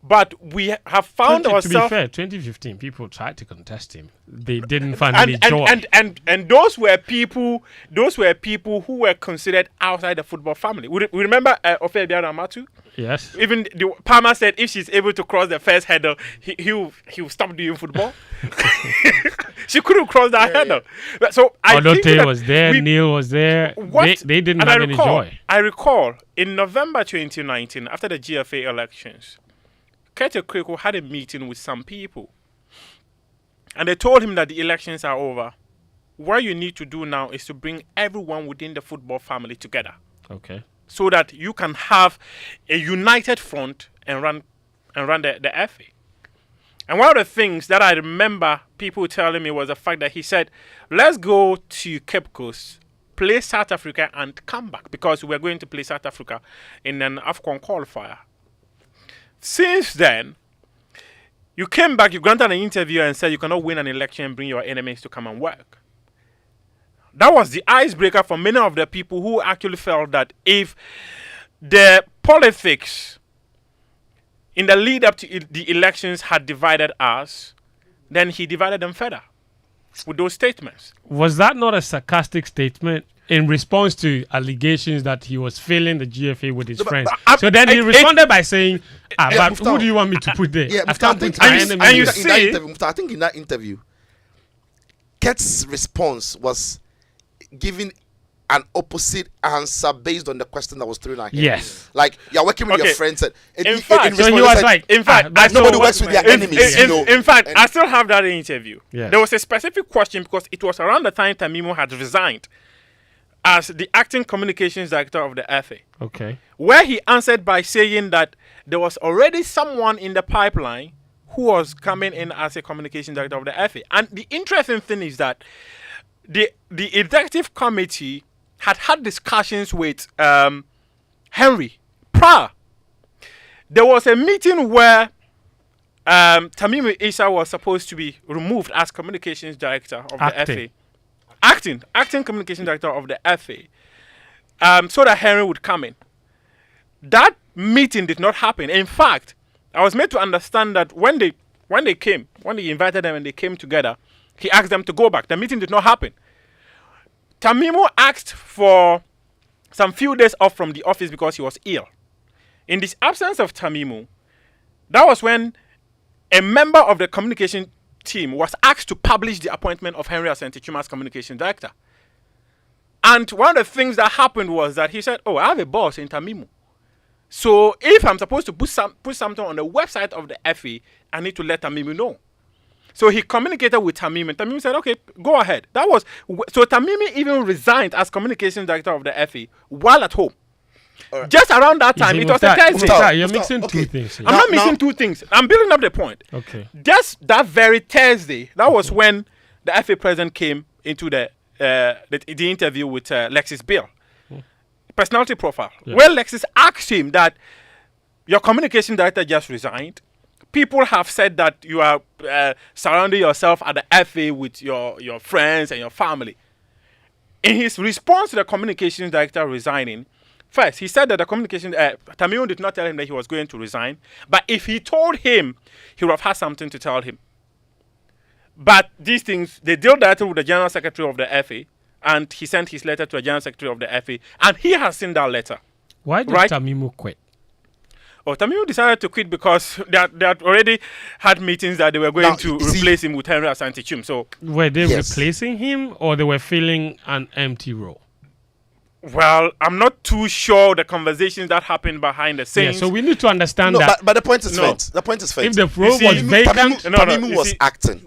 But we have found ourselves. To be fair, 2015 people tried to contest him. They didn't find any joy. And those were people who were considered outside the football family. We remember Ofe Biara Amatu? Yes. Even the Palmer said if she's able to cross the first hurdle, he'll stop doing football. She couldn't cross that hurdle. So Odote was there, Neil was there. They didn't have any joy. I recall in November 2019, after the GFA elections, Keto Kreko had a meeting with some people. And they told him that the elections are over. What you need to do now is to bring everyone within the football family together. Okay. so that you can have a united front and run the FA. And one of the things that I remember people telling me was the fact that he said, let's go to Cape Coast, play South Africa and come back, because we're going to play South Africa in an AFCON qualifier. Since then, you came back, you granted an interview and said you cannot win an election and bring your enemies to come and work. That was the icebreaker for many of the people who actually felt that if the politics in the lead up to the elections had divided us, then he divided them further with those statements. Was that not a sarcastic statement in response to allegations that he was failing the GFA with his friends? So then he responded by saying, but who do you want me to put there? Yeah, I can't put I my think, enemy. and you there. see- I think in that interview, Ket's response was giving an opposite answer based on the question that was thrown at him. Yes. Like, you're working with Okay. your friends. And In fact, So he response, was said, like, in fact, that's nobody not works what with their my- enemies, you know. In fact, And- I still have that interview. Yeah. There was a specific question because it was around the time Tamimo had resigned as the acting communications director of the FA, Okay. where he answered by saying that there was already someone in the pipeline who was coming in as a communication director of the FA. And the interesting thing is that the executive committee had discussions with Henry prior. There was a meeting where Tamimi Issa was supposed to be removed as communications director of the FA. Acting communication director of the FA. So that Henry would come in. That meeting did not happen. In fact, I was made to understand that when they invited them and they came together, he asked them to go back. The meeting did not happen. Tamimo asked for some few days off from the office because he was ill. In this absence of Tamimo, that was when a member of the communication team was asked to publish the appointment of Henry Asante-Chuma as communication director. And one of the things that happened was that he said, I have a boss in Tamimo. So if I'm supposed to put something on the website of the FA, I need to let Tamimo know. So he communicated with Tamimi, and Tamimi said, okay, go ahead. So Tamimi even resigned as communications director of the FA while at home. Right. Just around that time, it was a Thursday. You're mixing two things here. I'm not mixing two things. I'm building up the point. Okay. Just that very Thursday, that was when the FA president came into the interview with Lexis Bill. Personality profile. Yeah. Where Lexis asked him that your communication director just resigned. People have said that you are surrounding yourself at the FA with your friends and your family. In his response to the communications director resigning, first, he said that the Tamimo did not tell him that he was going to resign, but if he told him, he would have had something to tell him. But these things, they deal directly with the general secretary of the FA, and he sent his letter to the general secretary of the FA, and he has seen that letter. Why did Tamimo quit? Tamimo decided to quit because they had already had meetings that they were going to replace him with Henry Asante-Chuma. So were they replacing him, or they were filling an empty role? Well, I'm not too sure the conversations that happened behind the scenes. Yeah, so we need to understand that. But the point is faint. The point is faint. If the role was vacant, Tamimo was acting.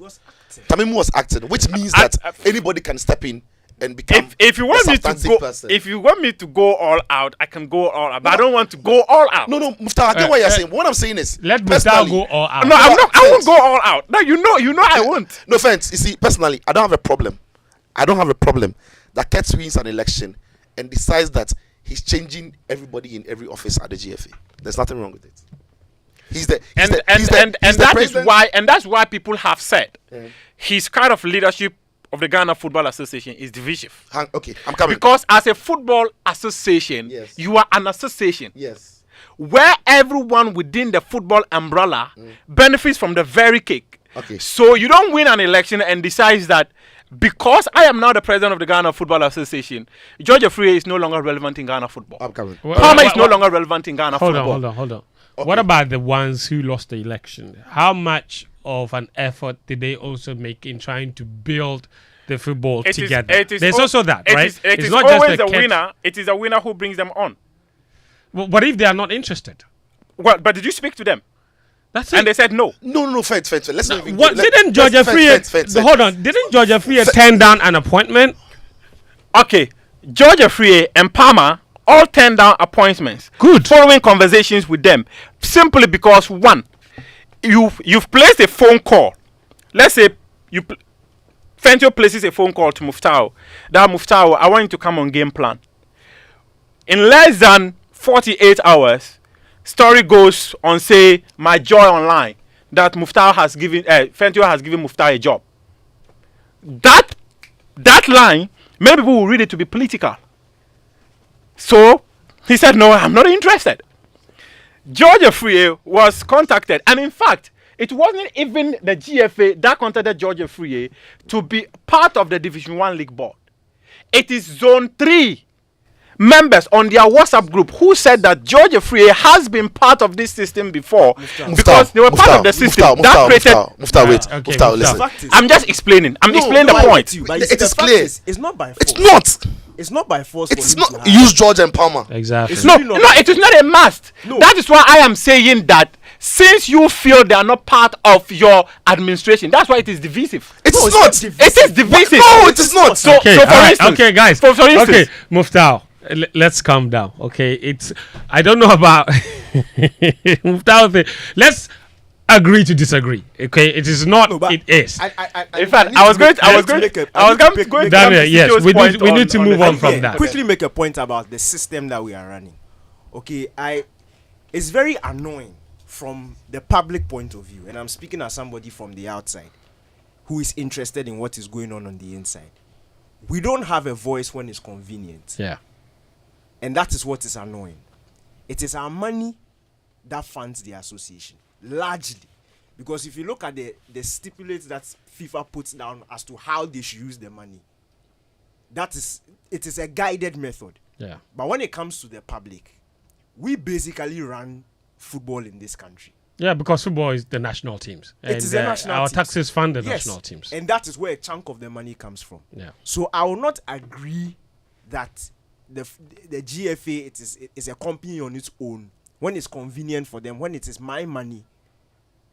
Tamimo was acting, which means that anybody can step in and become if you want a me to substantive go, person. If you want me to go all out, I can go all out. But I don't want to go all out. No, Muftar, I get what you're saying. What I'm saying is, let Muftar go all out. No, I'm not. I won't go all out. No, you know, I won't. No offense. You see, personally, I don't have a problem. That Kets wins an election and decides that he's changing everybody in every office at the GFA. There's nothing wrong with it. That's why people have said his kind of leadership of the Ghana Football Association is divisive. Okay, I'm coming. Because as a football association, you are an association. Yes. Where everyone within the football umbrella benefits from the very cake. Okay. So you don't win an election and decides that because I am now the president of the Ghana Football Association, George Afriyie is no longer relevant in Ghana football. I'm coming. Palmer is no longer relevant in Ghana football. Hold on. Okay. What about the ones who lost the election? How much of an effort did they also make in trying to build the football together? There's also that, right? It's not always the winner. It is a winner who brings them on. Well, what if they are not interested? Well, but did you speak to them? That's and it. they said no. No, fair. Let's not even. Didn't George Afriyie? Hold on. Didn't George Afriyie turn down an appointment? Okay, George Afriyie and Palmer all turned down appointments. Good. Following conversations with them, simply because one, you've placed a phone call. Let's say Fentio places a phone call to Muftao. That Muftao, I want you to come on game plan. In less than 48 hours, story goes on, say, My Joy Online, that Muftao has given, Fentio has given Muftao a job. That line, many people will read it to be political. So he said, no, I'm not interested. George Afriyie was contacted, and in fact, it wasn't even the GFA that contacted George Afriyie to be part of the Division 1 League board. It is Zone 3 members on their WhatsApp group who said that George Afriyie has been part of this system before because they were part of the system that created. Muftau, listen. I'm just explaining. I'm explaining the point. It is clear. It's not by force. It's not. It's not by force. It's not. Use George and Palmer. Exactly. No, it is not a must. No. That is why I am saying that since you feel they are not part of your administration, that's why it is divisive. It's not. It is divisive. No, it is not. So, okay, so for instance, okay, guys. For instance, okay, Muftau, let's calm down. Okay, I don't know about Muftau. Let's agree to disagree. Okay, it is not. No, it is. In fact, I was going to Daniel, yes, we need to move on from that. Quickly make a point about the system that we are running. Okay, it's very annoying from the public point of view, and I'm speaking as somebody from the outside who is interested in what is going on the inside. We don't have a voice when it's convenient. Yeah. And that is what is annoying. It is our money that funds the association, largely. Because if you look at the stipulates that FIFA puts down as to how they should use the money, it is a guided method. Yeah. But when it comes to the public, we basically run football in this country. Yeah, because football is the national teams. It is the national our teams. taxes fund the national teams. And that is where a chunk of the money comes from. Yeah. So I will not agree that the GFA is a company on its own when it's convenient for them, when it is my money.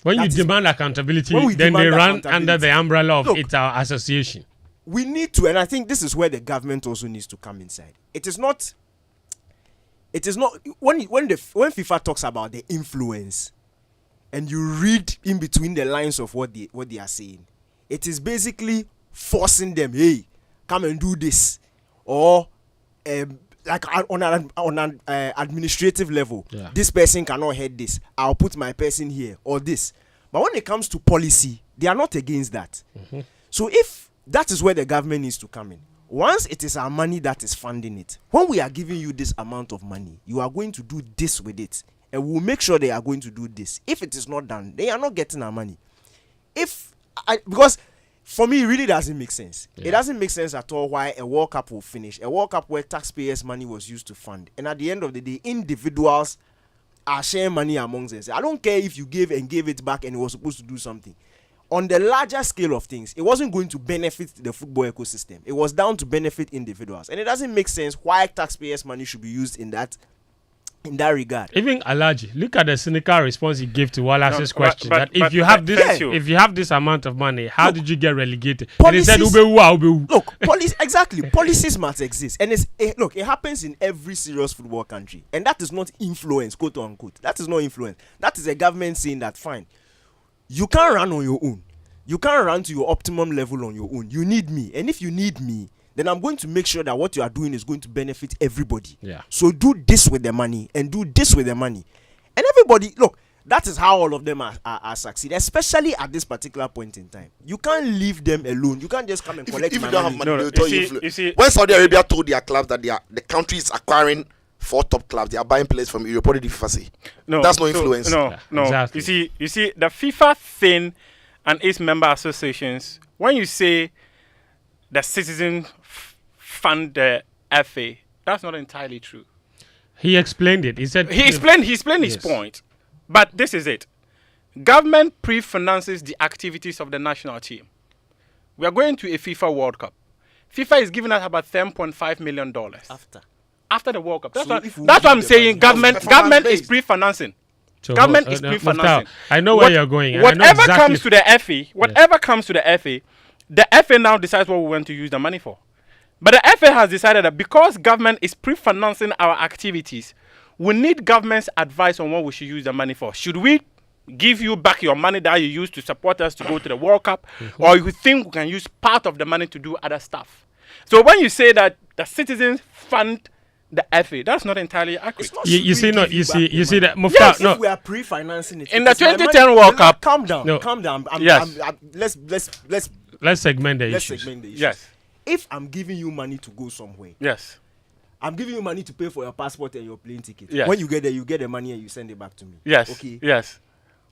When you demand accountability, then they run under the umbrella of it's our association. We need to, and I think this is where the government also needs to come inside. It is not when FIFA talks about the influence, and you read in between the lines of what they are saying, it is basically forcing them, hey, come and do this, or like on an administrative level, this person cannot head this. I'll put my person here or this. But when it comes to policy, they are not against that. Mm-hmm. So if that is where the government needs to come in. Once it is our money that is funding it, when we are giving you this amount of money, you are going to do this with it. And we'll make sure they are going to do this. If it is not done, they are not getting our money. Because for me, it really doesn't make sense. Yeah. It doesn't make sense at all why a World Cup will finish. A World Cup where taxpayers' money was used to fund. And at the end of the day, individuals are sharing money amongst themselves. I don't care if you gave it back and it was supposed to do something. On the larger scale of things, it wasn't going to benefit the football ecosystem. It was down to benefit individuals. And it doesn't make sense why taxpayers' money should be used in that regard. Even Alaji, look at the cynical response he gave to Wallace's question. But if you have this amount of money, how did you get relegated? Policies, and he said, look, policies must exist. And it happens in every serious football country. And that is not influence, quote unquote. That is not influence. That is a government saying that, fine, you can't run on your own. You can't run to your optimum level on your own. You need me. And if you need me, then I'm going to make sure that what you are doing is going to benefit everybody. Yeah. So do this with the money and do this with the money. And everybody, look, that is how all of them are succeeding, especially at this particular point in time. You can't leave them alone. You can't just come and collect if my you don't money. have money, they'll tell you. When Saudi Arabia told their clubs that the country is acquiring 4 top clubs, they are buying players from Europe. What did FIFA say? No, that's no influence. No. Exactly. You see, the FIFA thing and its member associations, when you say the citizens fund the FA, that's not entirely true. He explained it. He said he explained his point. But this is it. Government pre-finances the activities of the national team. We are going to a FIFA World Cup. FIFA is giving us about $10.5 million after the World Cup. That's what I'm saying. Government is pre-financing. So government is pre-financing. I know where you're going. Whatever comes to the FA, the FA now decides what we want to use the money for. But the FA has decided that because government is pre-financing our activities, we need government's advice on what we should use the money for. Should we give you back your money that you used to support us to go to the World Cup, or you think we can use part of the money to do other stuff? So when you say that the citizens fund the FA, that's not entirely accurate. You see that Mufta. Yes, No, if we are pre-financing it In the it's my 2010 money. World Cup- Calm down. No. Calm down. Yes. let's segment the Let's issues. segment the issues. Yes. If I'm giving you money to go somewhere, Yes. I'm giving you money to pay for your passport and your plane ticket. Yes. When you get there, you get the money and you send it back to me. Yes. Okay. Yes.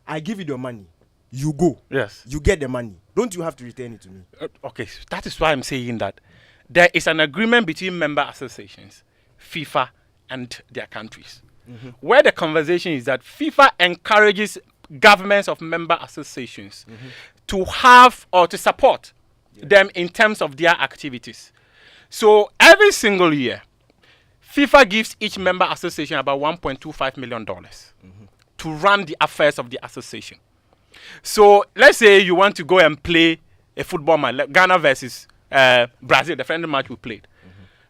I give you the money. You go. Yes. You get the money. Don't you have to return it to me? Okay, so that is why I'm saying that there is an agreement between member associations, FIFA, and their countries, where the conversation is that FIFA encourages governments of member associations to have or to support them in terms of their activities. So every single year, FIFA gives each member association about $1.25 million to run the affairs of the association. So let's say you want to go and play a football match, like Ghana versus Brazil, the friendly match we played.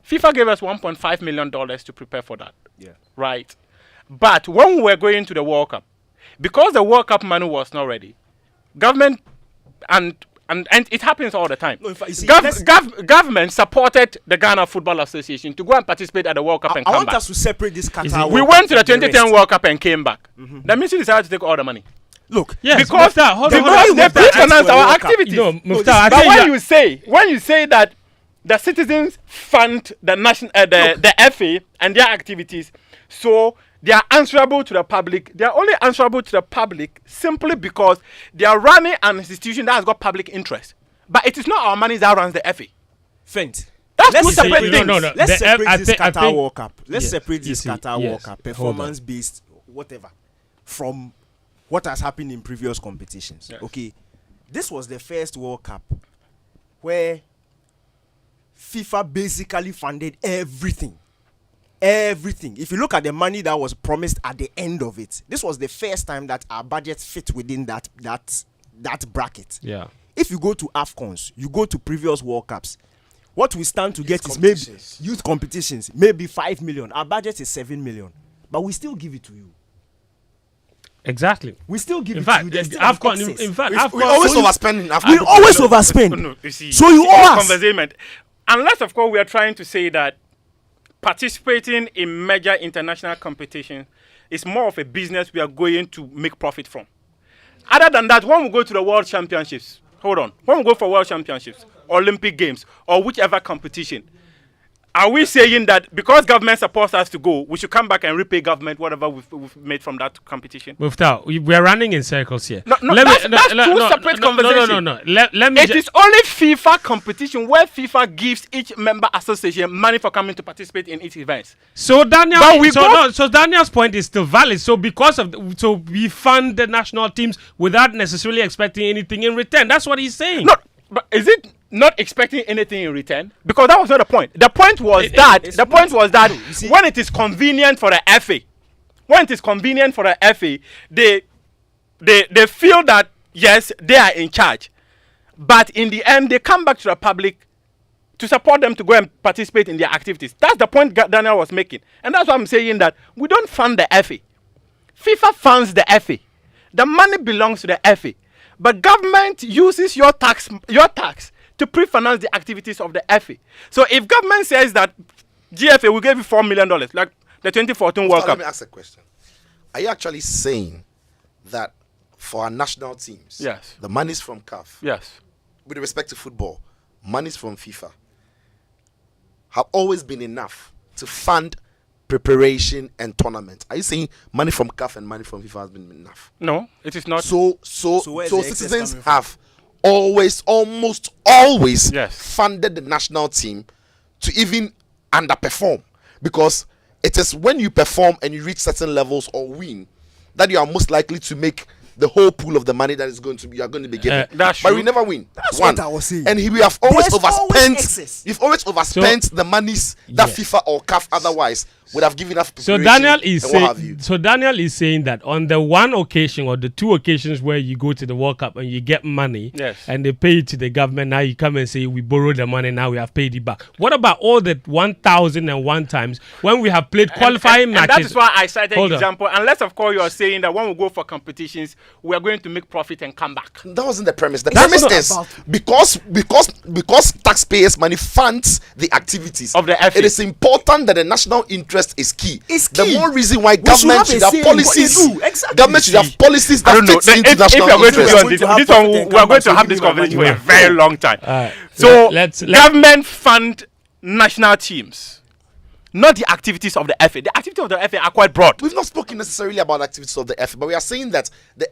FIFA gave us $1.5 million to prepare for that. Yeah. Right. But when we were going to the World Cup, because the World Cup money was not ready, government and it happens all the time. No, in fact, you see, government supported the Ghana Football Association to go and participate at the World Cup and I come want back. us to separate this see, Qatar. We World went to Cup the from 2010 rest. World Cup and came back. That means you decided to take all the money. Look, Yes, Because Mufta, they pre-finance our World Cup. activities. No, Mufta, I But think when you say that the citizens fund the the FA and their activities, so they are answerable to the public. They are only answerable to the public simply because they are running an institution that has got public interest. But it is not our money that runs the FA. Fent. That's Let's two separate separate things. No. Let's The- separate I this think- I Qatar think- World Cup. Let's Yes, separate you this see, Qatar yes, World Cup, hold on. performance-based, whatever, from what has happened in previous competitions. Yes. Okay, this was the first World Cup where FIFA basically funded everything. Everything. If you look at the money that was promised at the end of it, this was the first time that our budget fit within that bracket. Yeah. If you go to AFCONs, you go to previous World Cups, what we stand to get is maybe competitions. youth competitions, maybe 5 million. Our budget is 7 million, but we still give it to you. Exactly. We still give In it fact, to you. There's still AFCON. access. In fact, We AFCON. always so you- overspend in Africa. We always overspend. No, you see, So you it's owe a us. conversation. Unless, of course, we are trying to say that participating in major international competition is more of a business we are going to make profit from. Other than that, when we go to the World Championships, when we go for World Championships, Olympic Games, or whichever competition, are we saying that because government supports us to go, we should come back and repay government whatever we've made from that competition? Mufta, we are running in circles here. No, that's two separate conversations. No. Let me. It is only FIFA competition where FIFA gives each member association money for coming to participate in its events. So Daniel, But we so Daniel's point is still valid. So because of so we fund the national teams without necessarily expecting anything in return. That's what he's saying. No, but is it not expecting anything in return? Because that was not the point. The point was see- when it is convenient for the FA, they feel that yes, they are in charge, but in the end they come back to the public to support them to go and participate in their activities. That's the point Daniel was making, and that's why I'm saying that we don't fund the FA. FIFA funds the FA. The money belongs to the FA, but government uses your tax to pre-finance the activities of the FA. So if government says that GFA will give you $4 million, like the 2014 World So Cup. let me ask a question. Are you actually saying that for our national teams, Yes. the monies from CAF, Yes. with respect to football, monies from FIFA, have always been enough to fund preparation and tournament? Are you saying money from CAF and money from FIFA has been enough? No, it is not. So where's the excess citizens coming from? have almost always Yes. funded the national team to even underperform, because it is when you perform and you reach certain levels or win that you are most likely to make the whole pool of the money that is going to be be given. That's but true. we never win. That's One. what I was saying. And we have always There's overspent. excess. We've always overspent the monies that FIFA or CAF otherwise would have given us. So Daniel is saying that on the one occasion or the two occasions where you go to the World Cup and you get money, and they pay it to the government, now you come and say we borrowed the money, now we have paid it back. What about all the 1,001 times when we have played qualifying matches? And that is why I cited an example. Unless of course you are saying that when we go for competitions, we are going to make profit and come back. That wasn't the premise. The premise is because taxpayers' money funds the activities of the FA. It is important that the national interest is key. It's The key. more reason why government should have policies. Exactly. Government should have policies that fits into If national we are going to interest. be on this one, we are going to have this conversation for a very long time. So government fund national teams, not the activities of the FA. The activities of the FA are quite broad. We've not spoken necessarily about activities of the FA, but we are saying that the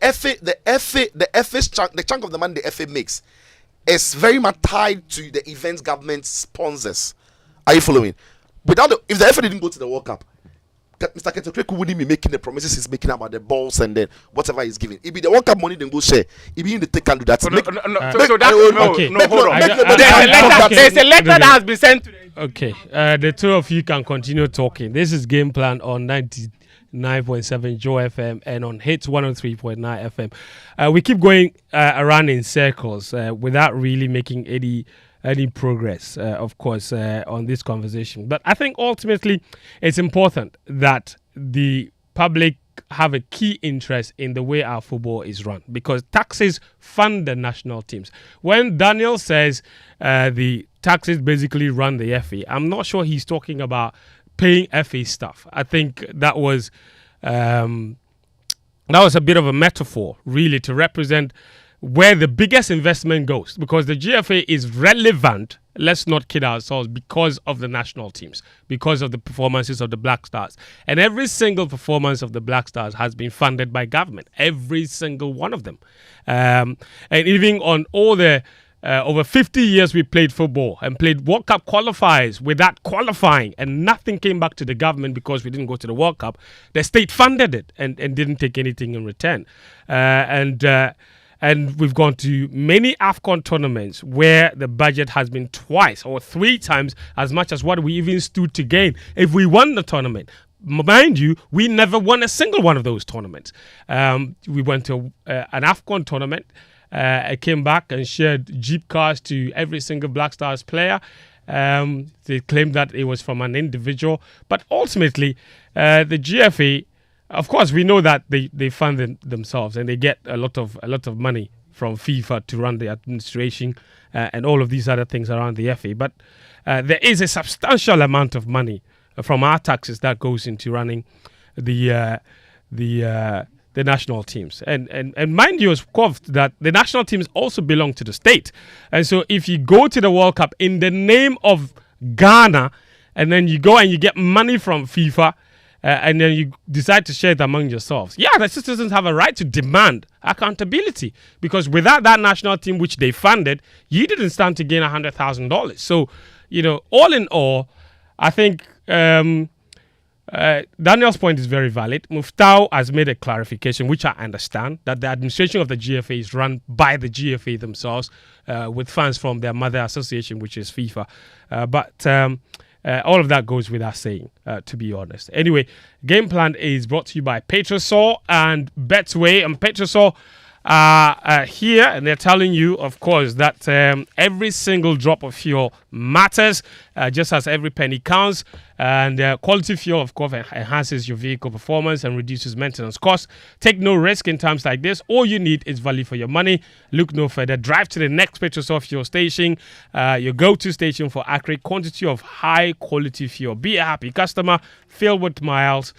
chunk of the money the FA makes is very much tied to the events government sponsors. Are you following? If the FA didn't go to the World Cup, Mr. Kotoko wouldn't be making the promises he's making about the balls and then whatever he's giving. If the World Cup money, then go share. If you take and do that. There's a letter that has been sent today. Okay, the two of you can continue talking. This is Game Plan on 99.7 Joy FM and on Hits 103.9 FM. We keep going around in circles without really making any progress, of course, on this conversation. But I think ultimately it's important that the public have a key interest in the way our football is run because taxes fund the national teams. When Daniel says the taxes basically run the FA, I'm not sure he's talking about paying FA stuff. I think that was a bit of a metaphor, really, to represent where the biggest investment goes, because the GFA is relevant, let's not kid ourselves, because of the national teams, because of the performances of the Black Stars. And every single performance of the Black Stars has been funded by government, every single one of them. And even on all the over 50 years we played football and played World Cup qualifiers without qualifying, and nothing came back to the government because we didn't go to the World Cup. The state funded it and didn't take anything in return. And we've gone to many AFCON tournaments where the budget has been twice or three times as much as what we even stood to gain if we won the tournament. Mind you, we never won a single one of those tournaments. We went to an AFCON tournament. I came back and shared Jeep cars to every single Black Stars player. They claimed that it was from an individual. But ultimately, the GFA, of course, we know that they fund themselves and they get a lot of money from FIFA to run the administration and all of these other things around the FA. But there is a substantial amount of money from our taxes that goes into running the national teams. And mind you, of course, that the national teams also belong to the state. And so if you go to the World Cup in the name of Ghana, and then you go and you get money from FIFA, and then you decide to share it among yourselves. Yeah, the citizens have a right to demand accountability, because without that national team, which they funded, you didn't stand to gain $100,000. So, all in all, I think Daniel's point is very valid. Muftau has made a clarification, which I understand, that the administration of the GFA is run by the GFA themselves, with funds from their mother association, which is FIFA. But all of that goes without saying, to be honest. Anyway, Game Plan is brought to you by Petrosol and Betway. And Petrosol are here, and they're telling you, of course, that every single drop of fuel matters, just as every penny counts. And quality fuel, of course, enhances your vehicle performance and reduces maintenance costs. Take no risk in times like this. All you need is value for your money. Look no further. Drive to the next Petrosol fuel station, your go-to station for accurate quantity of high-quality fuel. Be a happy customer. Fill with smiles,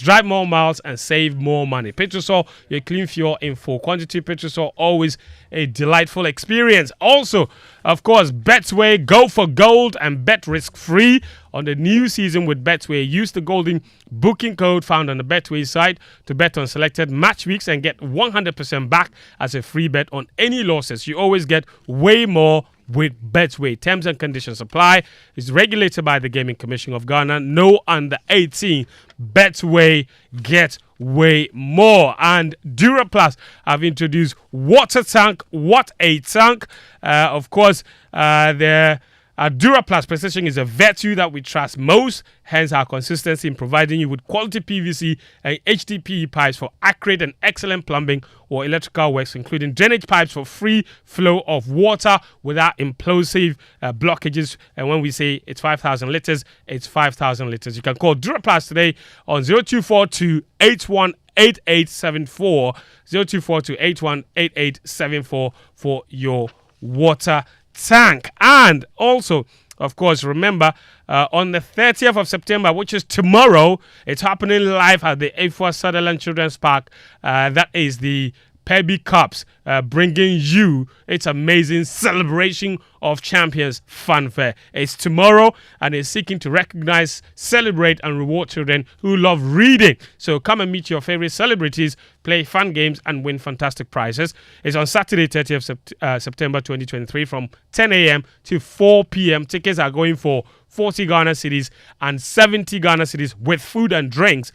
drive more miles, and save more money. Petrosol, your clean fuel in full quantity. Petrosol, always a delightful experience. Also, of course, Betway, go for gold and bet risk-free on the new season with Betway. Use the golden booking code found on the Betway site to bet on selected match weeks and get 100% back as a free bet on any losses. You always get way more with Betway. Terms and conditions apply. It's regulated by the Gaming Commission of Ghana. No under 18. Betway, get way more. And Duraplus have introduced water tank. What a tank! Of course, the Duraplus Precision is a virtue that we trust most, hence our consistency in providing you with quality PVC and HDPE pipes for accurate and excellent plumbing or electrical works, including drainage pipes for free flow of water without implosive blockages. And when we say it's 5,000 litres, it's 5,000 litres. You can call Duraplus today on 0242 818874, 0242 818874 for your water tank. And also, of course, remember on the 30th of September, which is tomorrow, it's happening live at the Hayford Sutherland Children's Park. That is the Pebby Cups, bringing you its amazing celebration of champions fanfare. It's tomorrow and it's seeking to recognize, celebrate and reward children who love reading. So come and meet your favorite celebrities, play fun games and win fantastic prizes. It's on Saturday 30th September 2023 from 10 a.m. to 4 p.m. Tickets are going for 40 Ghana cedis and 70 Ghana cedis with food and drinks.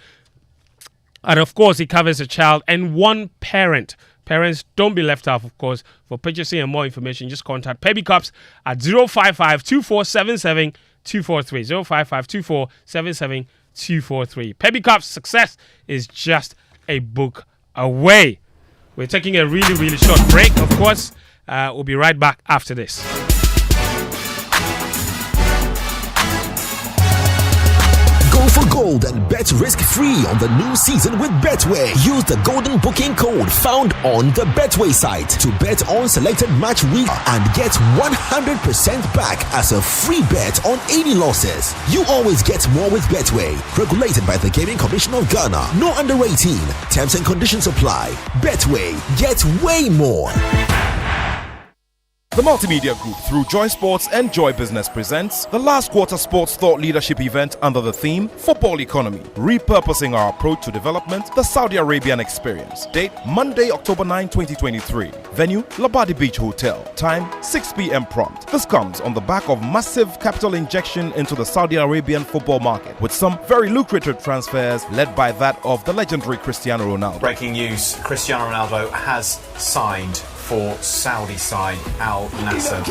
And of course, it covers a child and one parent. Parents, don't be left out, of course. For purchasing and more information, just contact Pebby Cups at 055-2477-243. 055-2477-243. Pebby Cups, success is just a book away. We're taking a really, really short break, of course. We'll be right back after this. Go for gold and bet risk-free on the new season with Betway. Use the golden booking code found on the Betway site to bet on selected match week and get 100% back as a free bet on any losses. You always get more with Betway. Regulated by the Gaming Commission of Ghana. No under 18. Terms and conditions apply. Betway. Get way more. The Multimedia Group, through Joy Sports and Joy Business, presents the last quarter sports thought leadership event under the theme Football Economy, repurposing our approach to development, the Saudi Arabian experience. Date Monday, October 9, 2023. Venue Labadi Beach Hotel. Time 6 p.m. prompt. This comes on the back of massive capital injection into the Saudi Arabian football market, with some very lucrative transfers led by that of the legendary Cristiano Ronaldo. Breaking news, Cristiano Ronaldo has signed for Saudi side Al Nassr.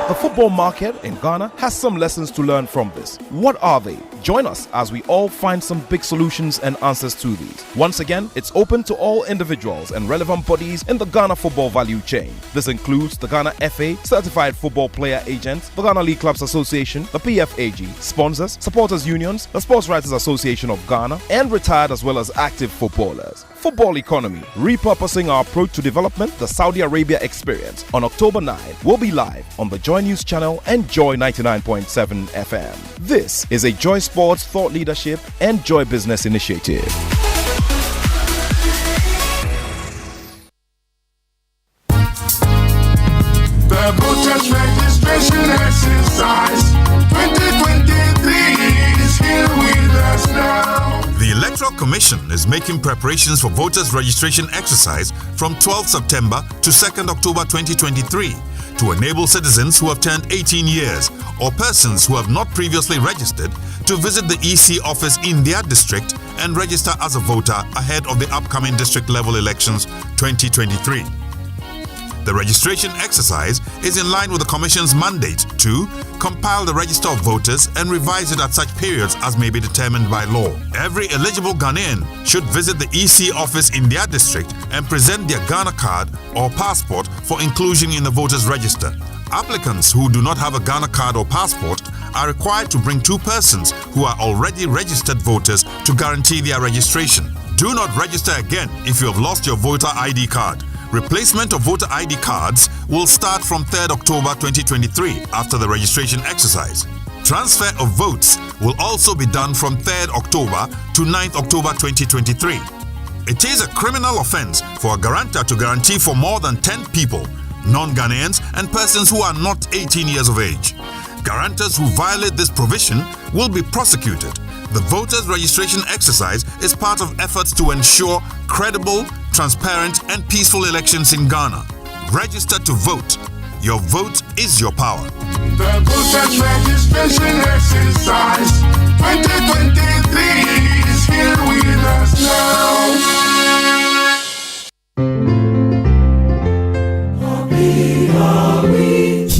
The football market in Ghana has some lessons to learn from this. What are they? Join us as we all find some big solutions and answers to these. Once again, it's open to all individuals and relevant bodies in the Ghana football value chain. This includes the Ghana FA, Certified Football Player Agent, the Ghana League Clubs Association, the PFAG, sponsors, supporters unions, the Sports Writers Association of Ghana, and retired as well as active footballers. Football Economy, repurposing our approach to development, the Saudi Arabia experience. On October 9, we'll be live on the Joy News channel and Joy 99.7 FM. This is a Joy Sports thought leadership and Joy Business initiative. The voters registration exercise 2023 is here with us now. The Electoral Commission is making preparations for voters registration exercise from 12th September to 2nd October 2023 to enable citizens who have turned 18 years or persons who have not previously registered to visit the EC office in their district and register as a voter ahead of the upcoming district level elections 2023. The registration exercise is in line with the Commission's mandate to compile the register of voters and revise it at such periods as may be determined by law. Every eligible Ghanaian should visit the EC office in their district and present their Ghana card or passport for inclusion in the voters register. Applicants who do not have a Ghana card or passport are required to bring two persons who are already registered voters to guarantee their registration. Do not register again if you have lost your voter ID card. Replacement of voter ID cards will start from 3rd October 2023 after the registration exercise. Transfer of votes will also be done from 3rd October to 9th October 2023. It is a criminal offense for a guarantor to guarantee for more than 10 people, non-Ghanaians and persons who are not 18 years of age. Guarantors who violate this provision will be prosecuted. The voters' registration exercise is part of efforts to ensure credible, transparent and peaceful elections in Ghana. Register to vote. Your vote is your power. The voters registration exercise 2023 is here with us now.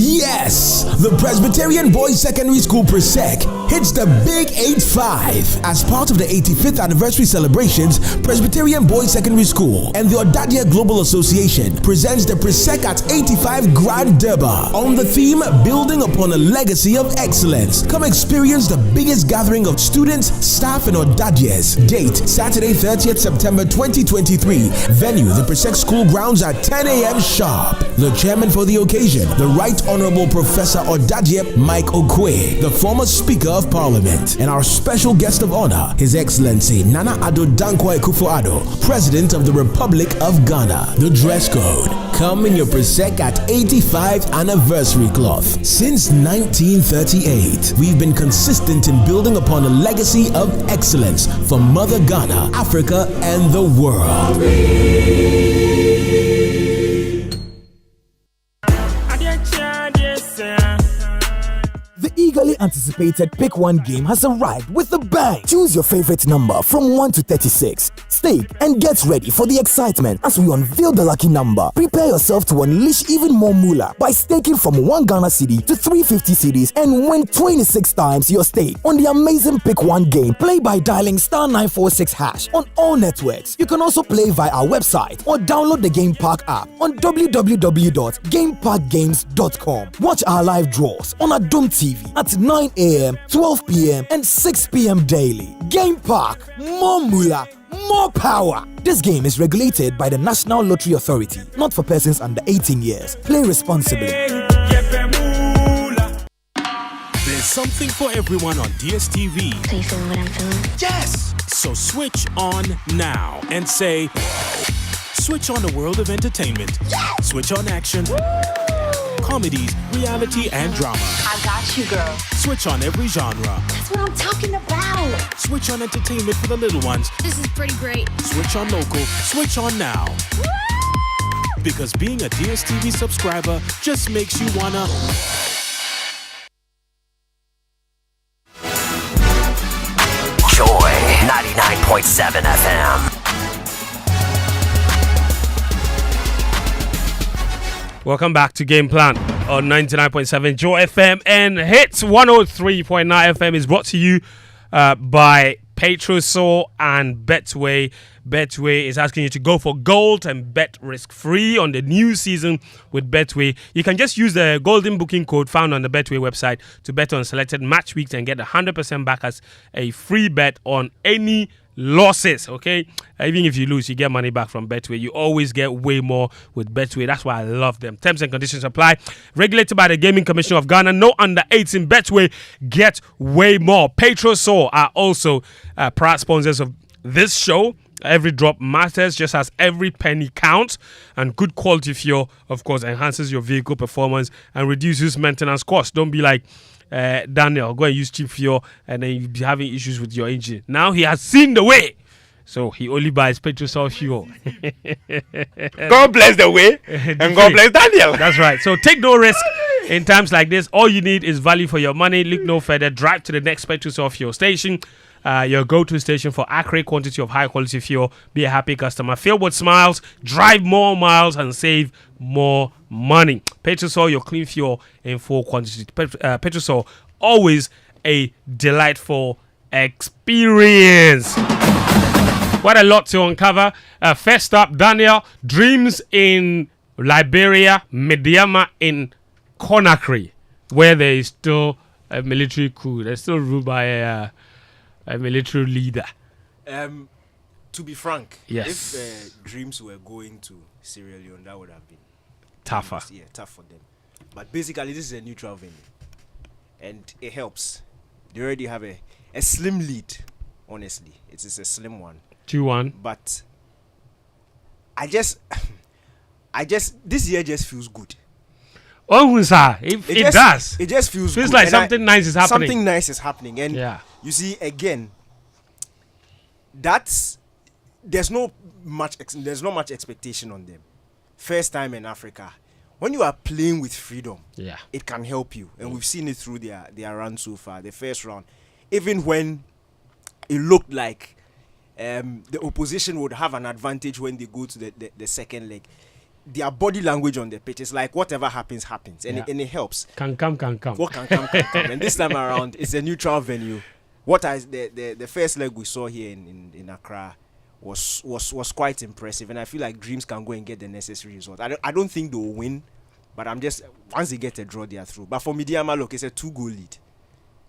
Yes, the Presbyterian Boys Secondary School Presec hits the big 8-5 as part of the 85th anniversary celebrations. Presbyterian Boys Secondary School and the Odadia Global Association presents the Presec at 85 Grand Durbar on the theme Building Upon a Legacy of Excellence. Come experience the biggest gathering of students, staff, and Odadias. Date Saturday 30th September 2023. Venue the Presec School grounds at 10 a.m. sharp. The chairman for the occasion, the Right Honorable Professor Odadie Mike Okwe, the former Speaker of Parliament, and our special guest of honor, His Excellency Nana Addo Dankwa Akufo-Addo, President of the Republic of Ghana. The dress code: come in your Presec at 85th anniversary cloth. Since 1938, we've been consistent in building upon a legacy of excellence for Mother Ghana, Africa, and the world. The eagerly anticipated Pick 1 game has arrived with a bang. Choose your favorite number from 1 to 36. Stake and get ready for the excitement as we unveil the lucky number. Prepare yourself to unleash even more moolah by staking from 1 Ghana cedi to 350 cedis and win 26 times your stake on the amazing Pick 1 game. Play by dialing *946# on all networks. You can also play via our website or download the Game Park app on www.gameparkgames.com. Watch our live draws on Adom TV at 9 a.m., 12 p.m. and 6 p.m. daily. Game Park, more moolah, more power. This game is regulated by the National Lottery Authority, not for persons under 18 years. Play responsibly. There's something for everyone on DSTV. So you feeling what I'm feeling? Yes! So switch on now and say, switch on the world of entertainment. Yes! Switch on action. Woo! Comedies, reality, and drama. I got you, girl. Switch on every genre. That's what I'm talking about. Switch on entertainment for the little ones. This is pretty great. Switch on local. Switch on now. Woo! Because being a DSTV subscriber just makes you wanna... Joy 99.7 FM. Welcome back to Game Plan on 99.7 Joy FM, and Hits 103.9 FM is brought to you by Petrosol and Betway. Betway is asking you to go for gold and bet risk-free on the new season with Betway. You can just use the golden booking code found on the Betway website to bet on selected match weeks and get 100% back as a free bet on any losses, okay? Even if you lose, you get money back from Betway. You always get way more with Betway. That's why I love them. Terms and conditions apply. Regulated by the Gaming Commission of Ghana. No under-8s in Betway. Get way more. Petrosol are also proud sponsors of this show. Every drop matters, just as every penny counts. And good quality fuel, of course, enhances your vehicle performance and reduces maintenance costs. Don't be like Daniel, go and use cheap fuel and then you'll be having issues with your engine. Now he has seen the way, so he only buys Petrosol fuel. God bless the way and God bless Daniel. That's right. So take no risk in times like this. All you need is value for your money. Look no further. Drive to the next Petrosol fuel station, your go-to station for accurate quantity of high-quality fuel. Be a happy customer. Filled with smiles. Drive more miles and save more money. Petrosol, your clean fuel in full quantity. Petrosol, always a delightful experience. What a lot to uncover. First up, Daniel, dreams in Liberia, Mediama in Conakry, where there is still a military coup. They're still ruled by a military leader. To be frank, yes, if dreams were going to Sierra Leone, that would have been tougher. Yeah, tough for them. But basically, this is a neutral venue, and it helps. They already have a slim lead. Honestly, it is a slim one. 2-1. But I just this year just feels good. Oh, sir, it does. It just feels good. Like something nice is happening. Something nice is happening, and yeah, you see again. There's not much expectation on them. First time in Africa, when you are playing with freedom, yeah, it can help you. And we've seen it through their run so far. The first round, even when it looked like the opposition would have an advantage when they go to the second leg, their body language on the pitch is like whatever happens, and it helps. Can come. What can come. And this time around, it's a neutral venue. The first leg we saw here in Accra was quite impressive, and I feel like Dreams can go and get the necessary result. I don't think they'll win, but once they get a draw, they are through. But for Midiama, look, it's a 2-goal lead.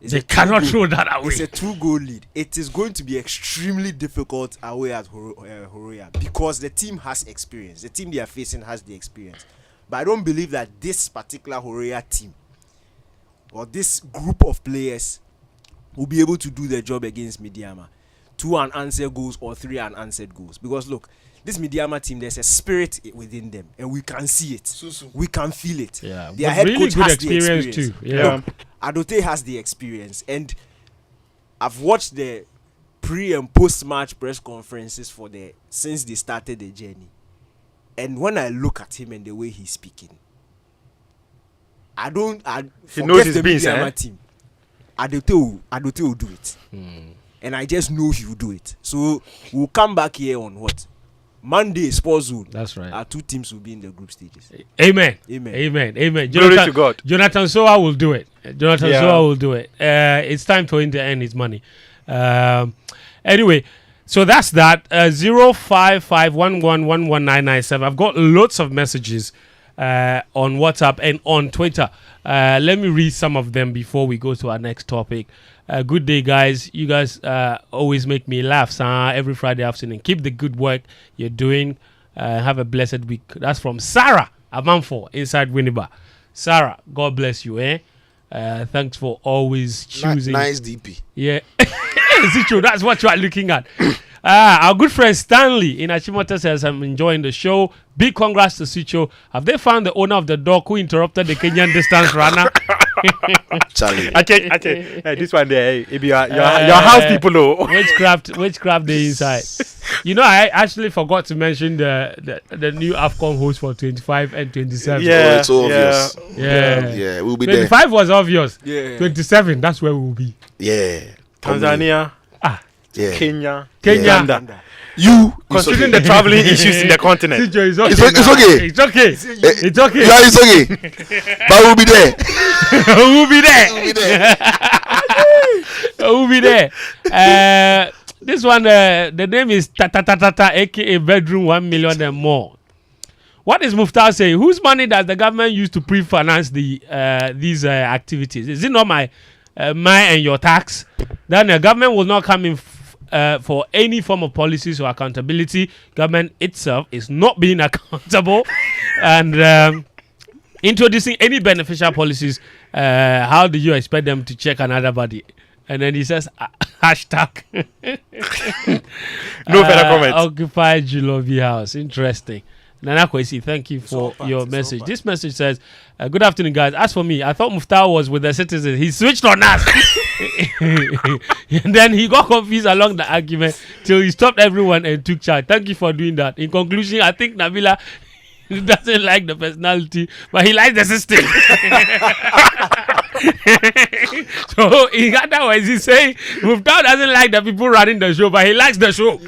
They cannot throw that away. It's a 2-goal lead. It is going to be extremely difficult away at Horoya because the team has experience. The team they are facing has the experience. But I don't believe that this particular Horoya team or this group of players will be able to do their job against Midiama. 2 unanswered goals or 3 unanswered goals. Because look, this Midiama team, there's a spirit within them, and we can see it. We can feel it. Yeah, their head really coach good has experience the experience too. Yeah. Look, Adote has the experience, and I've watched the pre and post match press conferences since they started the journey. And when I look at him and the way he's speaking, he knows his business. Team. Adote will do it. And I just know he will do it. So we'll come back here on what? Monday, Sports Zone. That's right. Our 2 teams will be in the group stages. Amen. Glory to God. Jonathan Soa will do it. Soa will do it. It's time for him to earn his money. Anyway, so that's that. 0551111997. I've got lots of messages on WhatsApp and on Twitter. Let me read some of them before we go to our next topic. Good day, guys. You guys always make me laugh every Friday afternoon. Keep the good work you're doing. Have a blessed week. That's from Sarah Amanfo inside Winneba. Sarah, God bless you. Thanks for always choosing. Nice DP. Yeah. Is it true? That's what you are looking at. Our good friend Stanley in Achimota says, I'm enjoying the show. Big congrats to Sicho. Have they found the owner of the dog who interrupted the Kenyan distance runner? Charlie. This one there, your house people know. Witchcraft day inside. You know, I actually forgot to mention the new AFCON host for 25 and 27. Yeah, it's obvious. Yeah, we'll be 25 there. was obvious. Yeah. 27, that's where we'll be. Yeah. Tanzania. Yeah. Kenya. Uganda. You considering the traveling issues in the continent. It's okay. It's okay. It's okay. It's okay. Yeah, it's okay. But we'll be there. We'll be there. This one, the name is Tata, aka Bedroom 1 million and more. What is Muftar saying? Whose money does the government use to pre-finance these activities? Is it not my and your tax? Then the government will not come in for any form of policies or accountability. Government itself is not being accountable and introducing any beneficial policies. How do you expect them to check another body? And then he says hashtag no further comments. Occupy Julobi House. Interesting. Nana Kwesi, thank you for your message. This message says, good afternoon, guys. As for me, I thought Muftar was with the citizens. He switched on us. And then he got confused along the argument till he stopped everyone and took charge. Thank you for doing that. In conclusion, I think Nabila doesn't like the personality, but he likes the system. So in other words, he's saying Muftar doesn't like the people running the show, but he likes the show.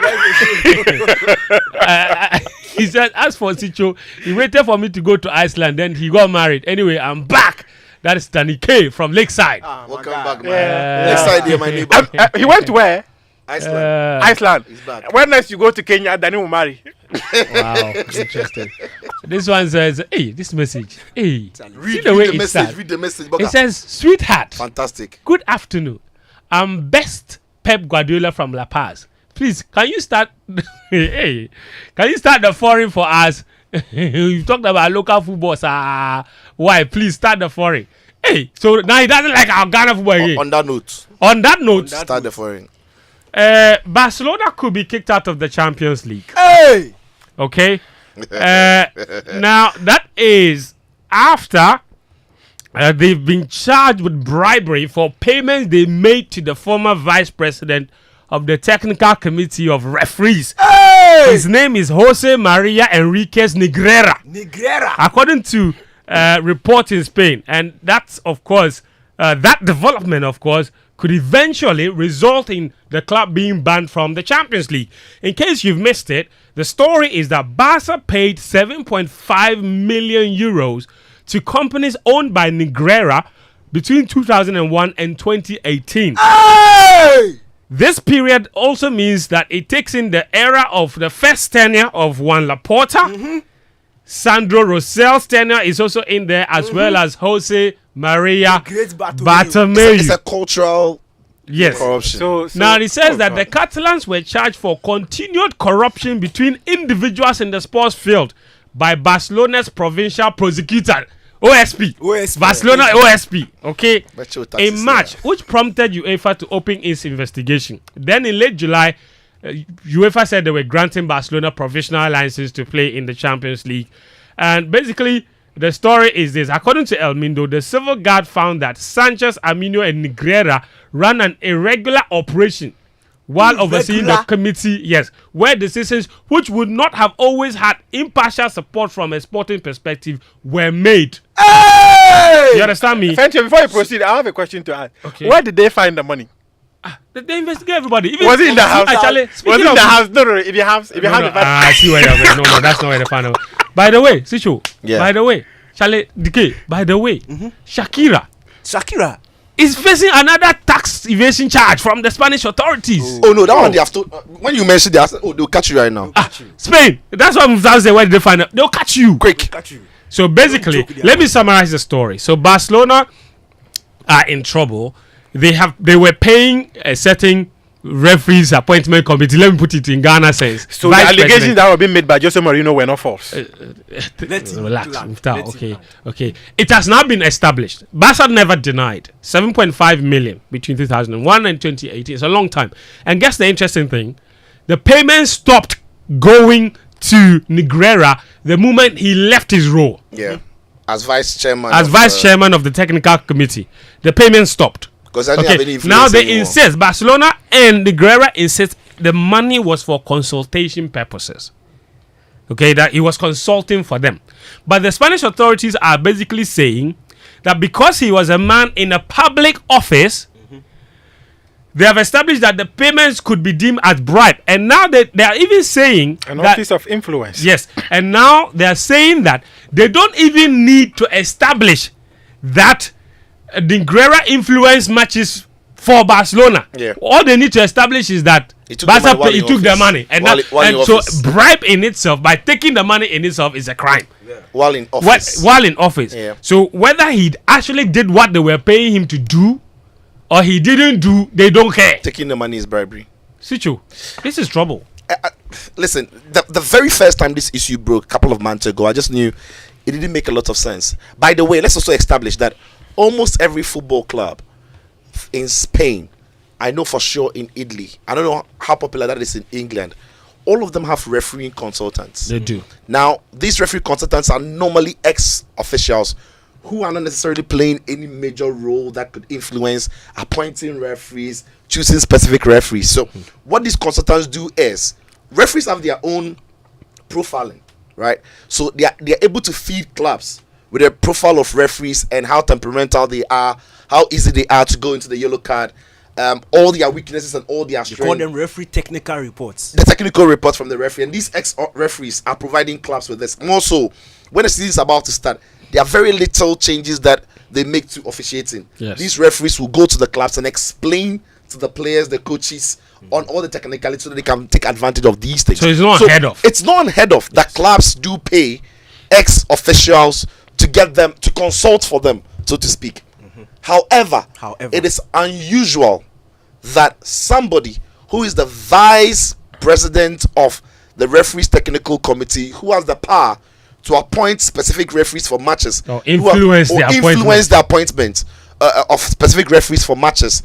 He said, as for Sicho, he waited for me to go to Iceland, then he got married. Anyway, I'm back. That is Danny K from Lakeside. Welcome back, man. Lakeside, here, my neighbor. He went to where? Iceland. He's back. When next you go to Kenya, Danny will marry. Wow, interesting. This one says, hey, this message. Hey, read the message. It says, sweetheart. Fantastic. Good afternoon. I'm best Pep Guardiola from La Paz. Please, can you start the foreign for us? You talked about local football. Why? Please start the foreign. Hey, so now he doesn't like our Ghana football again. On that note, start the foreign. Barcelona could be kicked out of the Champions League. Hey! Okay. Now, that is after they've been charged with bribery for payments they made to the former vice president of the technical committee of referees. Hey! His name is Jose Maria Enriquez Negrera. According to report in Spain, and that's of course that development, of course, could eventually result in the club being banned from the Champions League. In case you've missed it, the story is that Barca paid 7.5 million euros to companies owned by Negreira between 2001 and 2018. Hey! This period also means that it takes in the era of the first tenure of Juan Laporta. Sandro Rosel's tenure is also in there, as well as Jose Maria Bartomeu. It's a cultural corruption. So now it says that the Catalans were charged for continued corruption between individuals in the sports field by Barcelona's provincial prosecutor, OSP. Barcelona OSP. Okay. In March, which prompted UEFA to open its investigation. Then in late July, UEFA said they were granting Barcelona provisional licenses to play in the Champions League. And basically, the story is this. According to El Mundo, the civil guard found that Sanchez, Amino, and Negreira ran an irregular operation while overseeing the committee, where decisions which would not have always had impartial support from a sporting perspective were made. Hey! You understand me? Fenton, before you proceed, I have a question to ask. Okay. Where did they find the money? They investigate everybody. Even was it in the house? Actually, was it in the house? No, if you have, I see where you're going. No, that's not where they found it. By the way, Sicho. Yeah. By the way, Charlie Decay. By the way, Shakira is facing another tax evasion charge from the Spanish authorities. Oh no, that one they have to. When you mentioned that, they'll catch you right now. Spain. That's what I'm saying. Where did they find it? They'll catch you quick. So basically, let me summarize the story. So Barcelona are in trouble. They were paying a certain referees appointment committee. Let me put it in Ghana sense. So the allegations that were being made by Jose Mourinho were not false. Relax. Okay. It has now been established. Barca never denied 7.5 million between 2001 and 2018. It's a long time. And guess the interesting thing? The payment stopped going to Negreira the moment he left his role. Yeah. As vice chairman of the technical committee. The payment stopped. Now they insist, Barcelona and Negreira insist the money was for consultation purposes. Okay, that he was consulting for them. But the Spanish authorities are basically saying that because he was a man in a public office, they have established that the payments could be deemed as bribe. And now they are even saying office of influence. Yes. And now they are saying that they don't even need to establish that Negreira influence matches for Barcelona. Yeah. All they need to establish is that Barca took the money. And so bribe in itself, by taking the money in itself, is a crime. Yeah. While in office. Yeah. So whether he actually did what they were paying him to do or he didn't do, they don't care. Taking the money is bribery. Sichu, this is trouble. Listen, the very first time this issue broke a couple of months ago, I just knew it didn't make a lot of sense. By the way, let's also establish that almost every football club in Spain, I know for sure in Italy, I don't know how popular that is in England, all of them have refereeing consultants. They do. Now, these referee consultants are normally ex-officials who are not necessarily playing any major role that could influence appointing referees, choosing specific referees. So what these consultants do is, referees have their own profiling, right? So they are able to feed clubs with a profile of referees and how temperamental they are, how easy they are to go into the yellow card, all their weaknesses and all their strengths. They call them referee technical reports. The technical reports from the referee. And these ex-referees are providing clubs with this. More so, when the season is about to start, there are very little changes that they make to officiating. Yes. These referees will go to the clubs and explain to the players, the coaches, on all the technicalities so that they can take advantage of these things. So it's not unheard of. It's not unheard of that clubs do pay ex-officials to get them to consult for them, so to speak. However, it is unusual that somebody who is the vice president of the referees technical committee, who has the power to appoint specific referees for matches, or influence the appointment of specific referees for matches,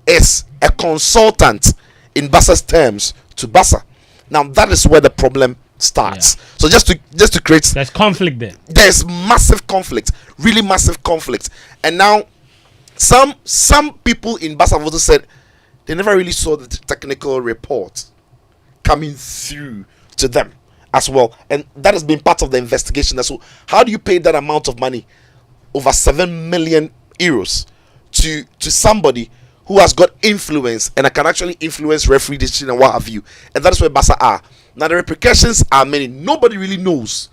is a consultant in Barca's terms to Barca. Now that is where the problem starts. Yeah. So just to create, there's conflict there. There's massive conflict, really massive conflict. And now some people in Barca have also said they never really saw the technical report coming through to them. as well, and that has been part of the investigation. So how do you pay that amount of money, over 7 million euros, to somebody who has got influence and can actually influence referee decision and what have you? And that's where Barca are. Now the repercussions are many. Nobody really knows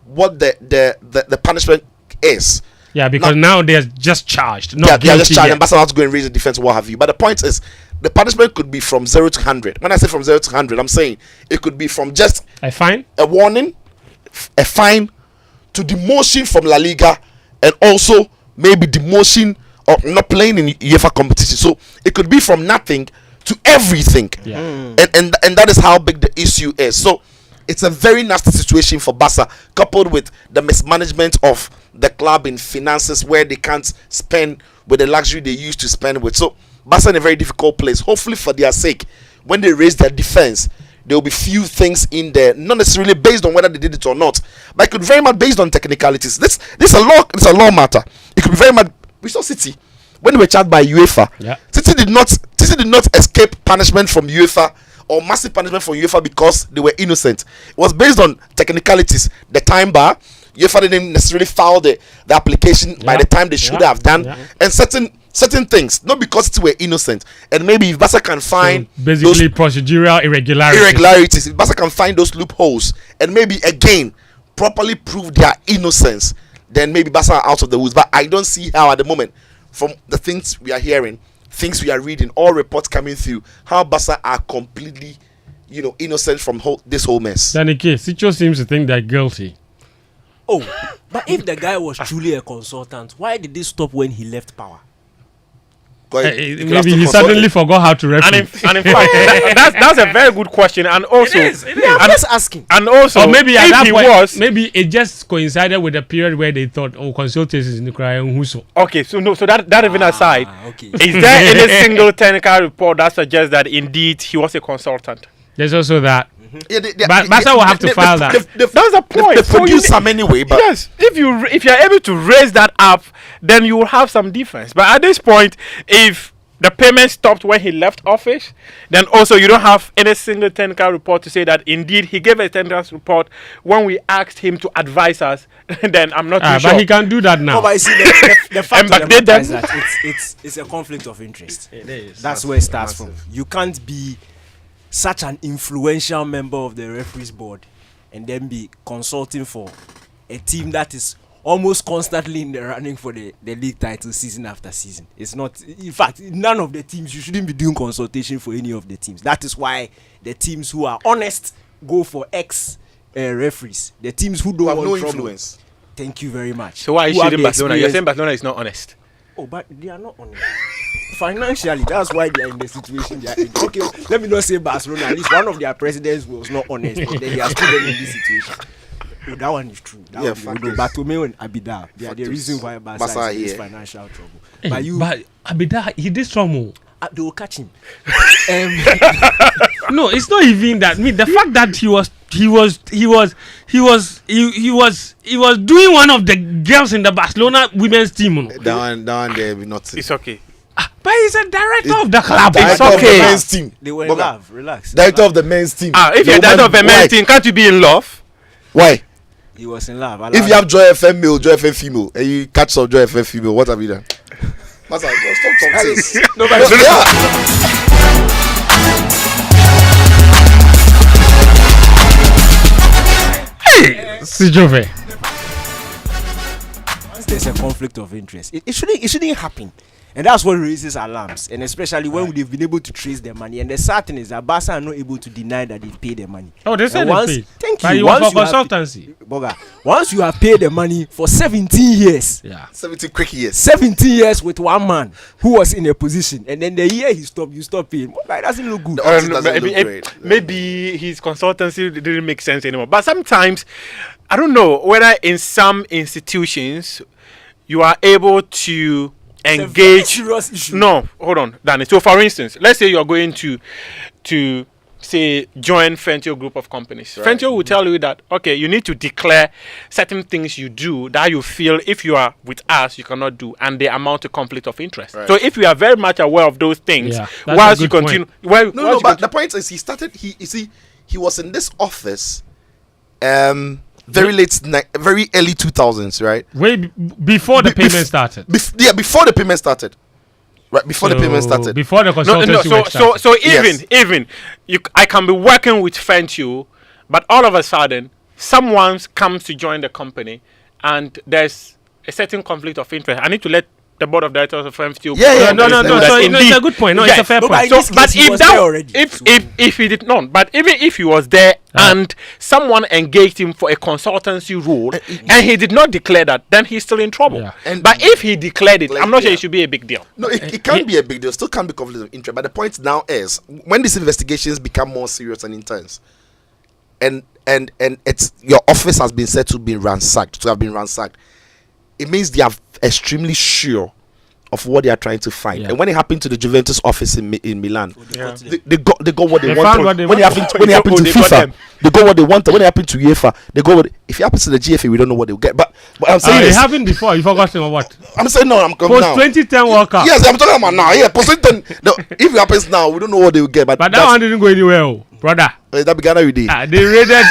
what the punishment is. Yeah, because now they're just charged. They are just charged, and Barca have to go and raise the defense, what have you. But the point is, the punishment could be from 0 to 100. When I say from 0 to 100, I'm saying it could be from just a fine, a warning, a fine, to demotion from La Liga, and also maybe demotion or not playing in UEFA competition. So it could be from nothing to everything. Yeah. And that is how big the issue is. So it's a very nasty situation for Barca, coupled with the mismanagement of the club in finances, where they can't spend with the luxury they used to spend with. So Barca in a very difficult place. Hopefully, for their sake, when they raise their defense, there will be few things in there, not necessarily based on whether they did it or not, but it could very much based on technicalities. This is a law matter. It could be very much. We saw City when they were charged by UEFA. Yeah. City did not escape punishment from UEFA or massive punishment from UEFA because they were innocent. It was based on technicalities. The time bar, UEFA didn't necessarily file the application by the time they should have done, and certain things, not because they were innocent. And maybe if Barca can find basically procedural irregularities, if Barca can find those loopholes and maybe again properly prove their innocence, then maybe Barca are out of the woods. But I don't see how at the moment, from the things we are hearing, things we are reading, all reports coming through, how Barca are completely, innocent from this whole mess. Danike, Sicho seems to think they're guilty. Oh, but if the guy was truly a consultant, why did they stop when he left power? Maybe he suddenly forgot how to referee. And in fact, that's a very good question. And also, it is. I'm just asking. And also, or maybe at that point, maybe it just coincided with the period where they thought, consultations in the cry and whoso. Okay, so that even aside, okay. Is there any single technical report that suggests that indeed he was a consultant? There's also that. Yeah, but Barca will have to file that. That's the point. They produce some anyway. But yes, if you're able to raise that up, then you will have some defense. But at this point, if the payment stopped when he left office, then also you don't have any single technical report to say that indeed he gave a technical report when we asked him to advise us. Then I'm not too sure. But he can do that now. No, but you see, the fact of the matter is that it's a conflict of interest. It is. That's where it starts from. You can't be such an influential member of the referees board and then be consulting for a team that is almost constantly in the running for the league title season after season. It's not, in fact, none of the teams, you shouldn't be doing consultation for any of the teams. That is why the teams who are honest go for referees. The teams who don't have want no trouble. influence. Thank you very much. So why are you shooting Barcelona? You're saying Barcelona is not honest. Oh, but they are not honest. Financially, that's why they are in the situation they are in. Okay, let me not say Barcelona. At least one of their presidents was not honest, and then he has put them in this situation. Oh, that one is true. That one is Bartomeu and Abida, they are the reason why Barca is in this financial trouble. But Abida, he did trouble. They will catch him. No, it's not even that. I mean, the fact that he was doing one of the girls in the Barcelona women's team. Down there, not. It's okay. But he's a director of the club. It's okay. Of the men's team. They were in love. Relax. Director of the men's team. If you're director of the men's team, can't you be in love? Why? He was in love. If you have Joy FM male, Joy FM female, and you catch some Joy FM female, what have you done? Stop talking. Nobody. Hey, Sijove. There's a conflict of interest. It shouldn't happen. And that's what raises alarms. And especially when they've been able to trace their money. And the sad thing is that Barca are not able to deny that they've paid their money. Oh, they said they paid. Thank but you. Once for consultancy. Once you have paid the money for 17 years. Yeah. 17 quick years. 17 years with one man who was in a position. And then the year he stopped, you stop paying. It doesn't look good. Maybe his consultancy didn't make sense anymore. But sometimes, I don't know whether in some institutions you are able to engage. No, hold on, Danny. So, for instance, let's say you are going to say join Fentio group of companies. Right. Fentio will tell you that you need to declare certain things you do that you feel if you are with us you cannot do, and they amount to conflict of interest. Right. So, if you are very much aware of those things, whilst you continue, but the point is he was in this office very early 2000s, right? Before the payment started. Before the payment started. Right, before the payment started. Before the consultancy So even I can be working with Fentio, but all of a sudden someone comes to join the company and there's a certain conflict of interest. I need to let the board of directors of Fentio. It's a good point. It's a fair point. But if he did not, but even if he was there and someone engaged him for a consultancy role and he did not declare that, then he's still in trouble. But if he declared it, I'm not sure it should be a big deal. No, it can't be a big deal. Still can't be conflict of interest. But the point now is when these investigations become more serious and intense, and it's your office has been said to have been ransacked, it means they are extremely sure of what they are trying to find. And when it happened to the Juventus office in Milan, they got what they wanted. When it happened to FIFA, they got what they wanted. When it happened to UEFA, they got what. If it happens to the GFA, we don't know what they'll get. But I'm saying it happened before. You forgot or what? I'm saying no. I'm coming now. Post 2010 World Cup. Yes, I'm talking about now. Yeah, post 2010. No, if it happens now, we don't know what they will get. But that one didn't go anywhere, brother. That began with they raided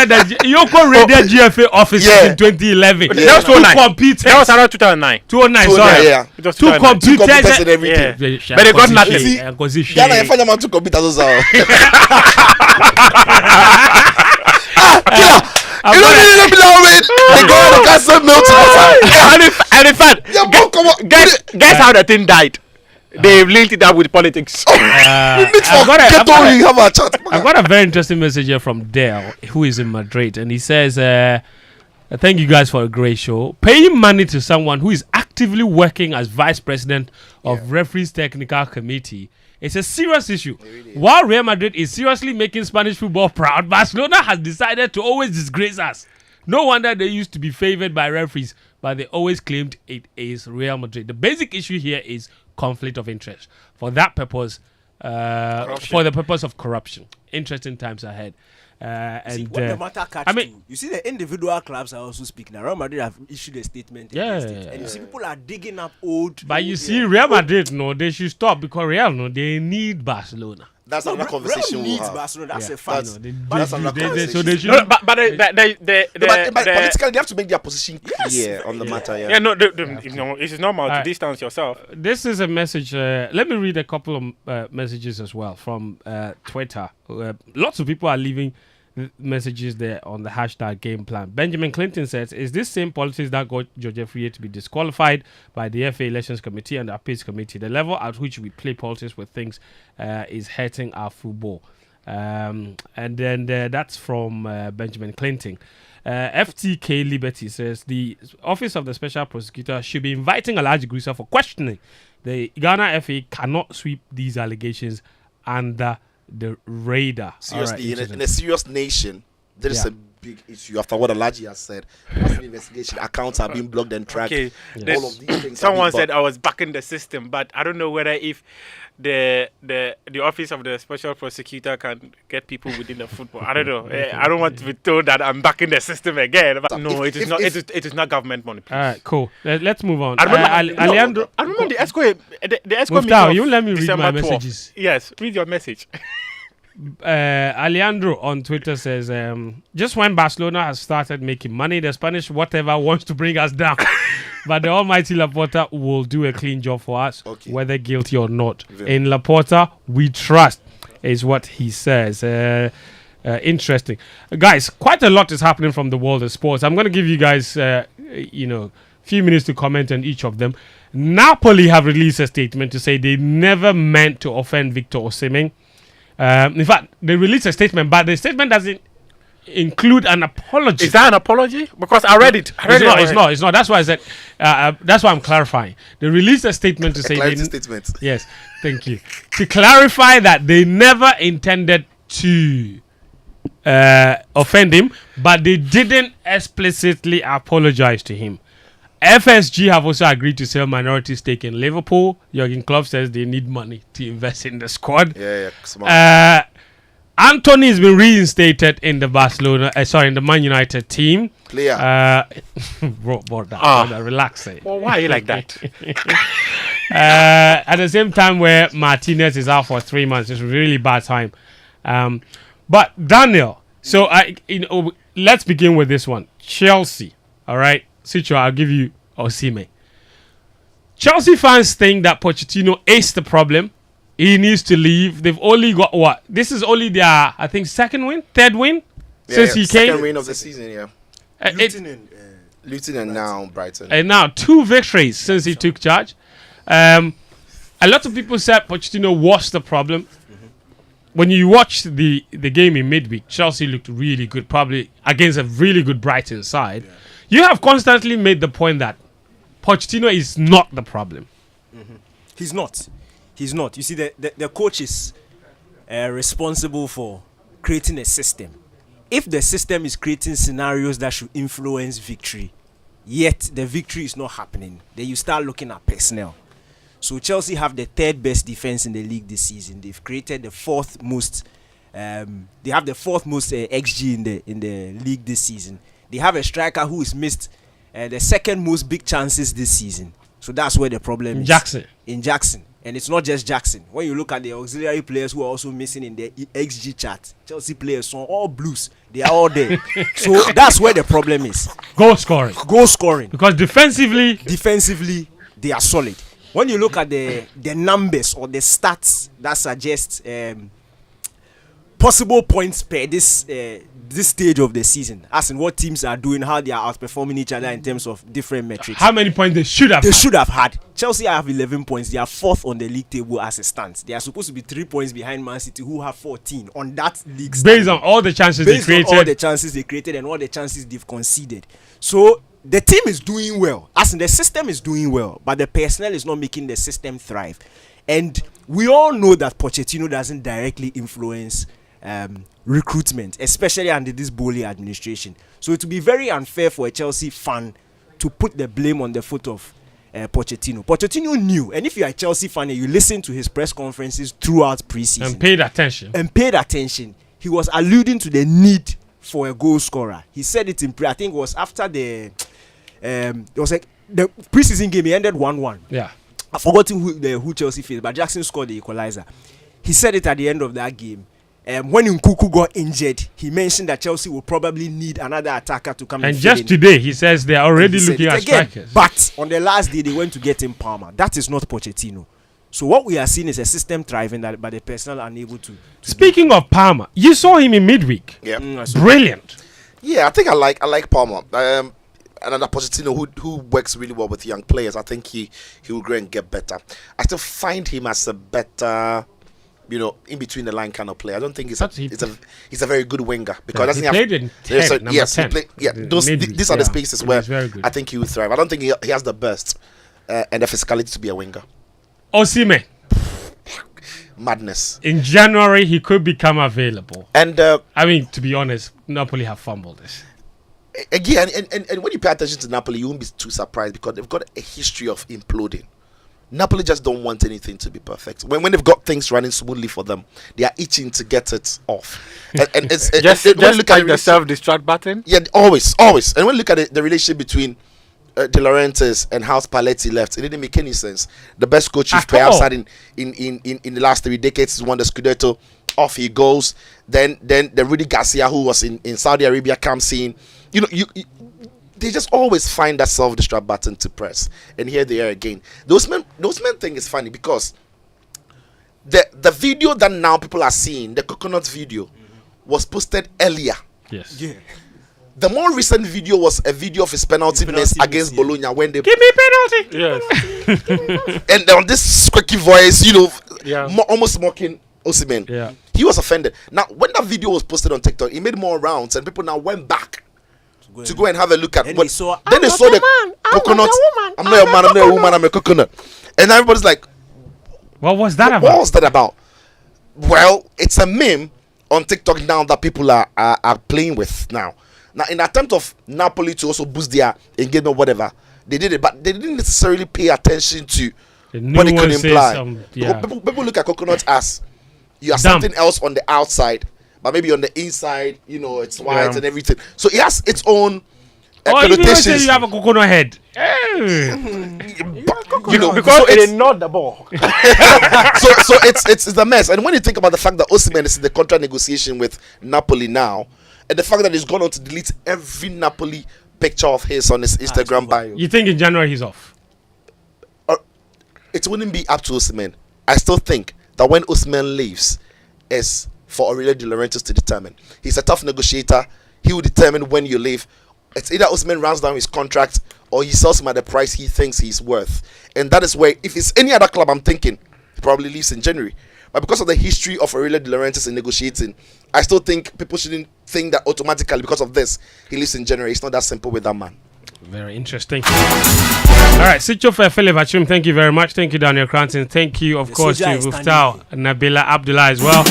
the Yoko raided GFA office in 2011. That was 2009. That was around 2009. 2009, sorry. Yeah. Two computers and everything. Yeah. But they got nothing. Ghana, you find them out 2 computers as well. You don't need to be with. They go to castle milk. And in fact, guess how the thing died? They've linked it up with politics. I've got a very interesting message here from Dale, who is in Madrid, and he says, thank you guys for a great show. Paying money to someone who is actively working as vice president of referees technical committee is a serious issue. While Real Madrid is seriously making Spanish football proud, Barcelona has decided to always disgrace us. No wonder they used to be favored by referees, but they always claimed it is Real Madrid. The basic issue here is conflict of interest. For that purpose, for the purpose of corruption. Interesting times ahead. And when the matter you see the individual clubs are also speaking. Real Madrid have issued a statement against it. And you see people are digging up old. But you see, Real Madrid, they should stop because Real, they need Barcelona. That's another conversation. Real needs Barcelona. That's a fact. That's another conversation. So they should. But politically, they have to make their position clear on the matter. Yeah, no, it is normal to distance yourself. This is a message. Let me read a couple of messages as well from Twitter. Lots of people are leaving messages there on the hashtag game plan. Benjamin Clinton says, is this same politics that got George Friye to be disqualified by the FA Elections Committee and the Appeals Committee? The level at which we play politics with things is hurting our football. And then that's from Benjamin Clinton. FTK Liberty says, the Office of the Special Prosecutor should be inviting Alhaji Grisa for questioning. The Ghana FA cannot sweep these allegations under the radar. Seriously, in a serious nation, there is a big issue after what Alhaji has said. An investigation, accounts are being blocked and tracked. Okay. All of these things. Someone said I was back in the system, but I don't know whether if the office of the special prosecutor can get people within the football. I don't know. I don't want to be told that I'm back in the system again. But no, it is not. It is not government money. All right, cool. Let's move on. I remember the ESCO. The ESCO meeting. You let me read my messages. Yes, read your message. Alejandro on Twitter says, just when Barcelona has started making money, the Spanish whatever wants to bring us down. But the almighty Laporta will do a clean job for us, whether guilty or not. In Laporta, we trust, is what he says. Interesting. Guys, quite a lot is happening from the world of sports. I'm going to give you guys, a few minutes to comment on each of them. Napoli have released a statement to say they never meant to offend Victor Osimhen. In fact, they released a statement, but the statement doesn't include an apology. Is that an apology? Because I read it. It's not. That's why I said. That's why I'm clarifying. They released a statement to say. Statement. Yes, thank you. To clarify that they never intended to offend him, but they didn't explicitly apologize to him. FSG have also agreed to sell minority stake in Liverpool. Jurgen Klopp says they need money to invest in the squad. Smart. Anthony has been reinstated in the in the Man United team. Player. Relax. Well, why are you like that? At the same time where Martinez is out for 3 months, it's a really bad time. But Daniel, so let's begin with this one. Chelsea. All right. Sicho, I'll give you Osimhen. Chelsea fans think that Pochettino is the problem. He needs to leave. They've only got what? This is only their, I think, third win since he came. Second win of the season, yeah. Luton and now Brighton. And now 2 victories since he took charge. A lot of people said Pochettino was the problem. When you watch the game in midweek, Chelsea looked really good, probably against a really good Brighton side. You have constantly made the point that Pochettino is not the problem. He's not. You see, the coach is responsible for creating a system. If the system is creating scenarios that should influence victory, yet the victory is not happening, then you start looking at personnel. So Chelsea have the 3rd best defense in the league this season. They've created the 4th most. They have the 4th most XG in the league this season. They have a striker who has missed the 2nd most big chances this season. So that's where the problem is. In Jackson. And it's not just Jackson. When you look at the auxiliary players who are also missing in the XG chart, Chelsea players are all blues. They are all there. So that's where the problem is. Goal scoring. Because defensively, they are solid. When you look at the numbers or the stats that suggest possible points per this stage of the season, as in what teams are doing, how they are outperforming each other in terms of different metrics. How many points they should have had. Chelsea have 11 points. They are 4th on the league table as it stands. They are supposed to be 3 points behind Man City, who have 14 on that league stand. Based on all the chances they created and all the chances they've conceded. So the team is doing well, as in the system is doing well, but the personnel is not making the system thrive. And we all know that Pochettino doesn't directly influence recruitment, especially under this Bowley administration. So it would be very unfair for a Chelsea fan to put the blame on the foot of Pochettino. Pochettino knew, and if you are a Chelsea fan and you listen to his press conferences throughout preseason and paid attention, he was alluding to the need for a goal scorer. He said it in I think it was after it was like the preseason game. He ended 1-1. Yeah, I've forgotten who Chelsea faced, but Jackson scored the equalizer. He said it at the end of that game. When Nkunku got injured, he mentioned that Chelsea will probably need another attacker to come in. And just today, he says they are already looking at strikers. But on the last day, they went to get him Palmer. That is not Pochettino. So what we are seeing is a system thriving, but the personnel are unable to. Speaking of Palmer, you saw him in midweek. Yeah, brilliant. Yeah, I think I like Palmer. Another Pochettino who works really well with young players. I think he will grow and get better. I still find him as a better, in between the line kind of player. I don't think he's a very good winger because he played in 10, number 10. These are the spaces where I think he will thrive. I don't think he has the burst and the physicality to be a winger. Osimhen. Madness. In January, he could become available. And I mean, to be honest, Napoli have fumbled this. Again, and when you pay attention to Napoli, you won't be too surprised because they've got a history of imploding. Napoli just don't want anything to be perfect. When they've got things running smoothly for them, they are itching to get it off. And it's just look at the self-destruct button. Yeah, always. And when you look at the relationship between De Laurentiis and House Paletti left, it didn't make any sense. The best coach you've perhaps had in the last 3 decades has won the Scudetto. Off he goes. Then the Rudy Garcia, who was in Saudi Arabia, comes in. They just always find that self-destruct button to press, and here they are again. Those men thing is funny because the video that now people are seeing, the coconut video, was posted earlier. Yes. Yeah. The more recent video was a video of his penalty miss against Bologna when they give me penalty. Yes. And on this squeaky voice, almost mocking Osimhen. Yeah. He was offended. Now, when that video was posted on TikTok, it made more rounds, and people now went back to go and have a look at. Then But they saw, then they saw the coconut. I'm not a man. I'm not a woman. I'm a coconut. And everybody's like, "What was that about?" What was that about? Well, it's a meme on TikTok now that people are playing with now. Now, in the attempt of Napoli to also boost their engagement or whatever, they did it, but they didn't necessarily pay attention to what it could imply. People look at coconut as you are something else on the outside, but maybe on the inside, it's white and everything. So it has its own connotations. You have a coconut head. Because it is not the ball. so it's a mess. And when you think about the fact that Osimhen is in the contract negotiation with Napoli now, And the fact that he's gone on to delete every Napoli picture of his on his Instagram bio. You think in January he's off? It wouldn't be up to Osimhen. I still think that when Osimhen leaves, is for Aurelio De Laurentiis to determine. He's a tough negotiator. He will determine when you leave. It's either Osimhen rounds down his contract or he sells him at the price he thinks he's worth. And that is where, if it's any other club, I'm thinking he probably leaves in January. But because of the history of Aurelio De Laurentiis in negotiating, I still think people shouldn't think that automatically because of this he leaves in January. It's not that simple with that man. Very interesting. All right, Sitcho for Philip Achum, thank you very much. Thank you, Daniel Cranton. Thank you, of course, to Muftau Nabila Abdullah as well.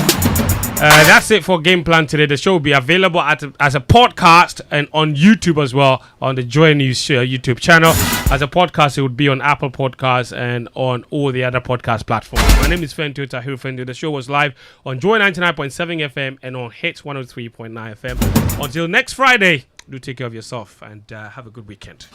That's it for Game Plan today. The show will be available as a podcast and on YouTube as well, on the Joy News YouTube channel. As a podcast, it would be on Apple Podcasts and on all the other podcast platforms. My name is Fentu Tahir Fentu. The show was live on Joy 99.7 FM and on Hits 103.9 FM. Until next Friday, do take care of yourself and have a good weekend.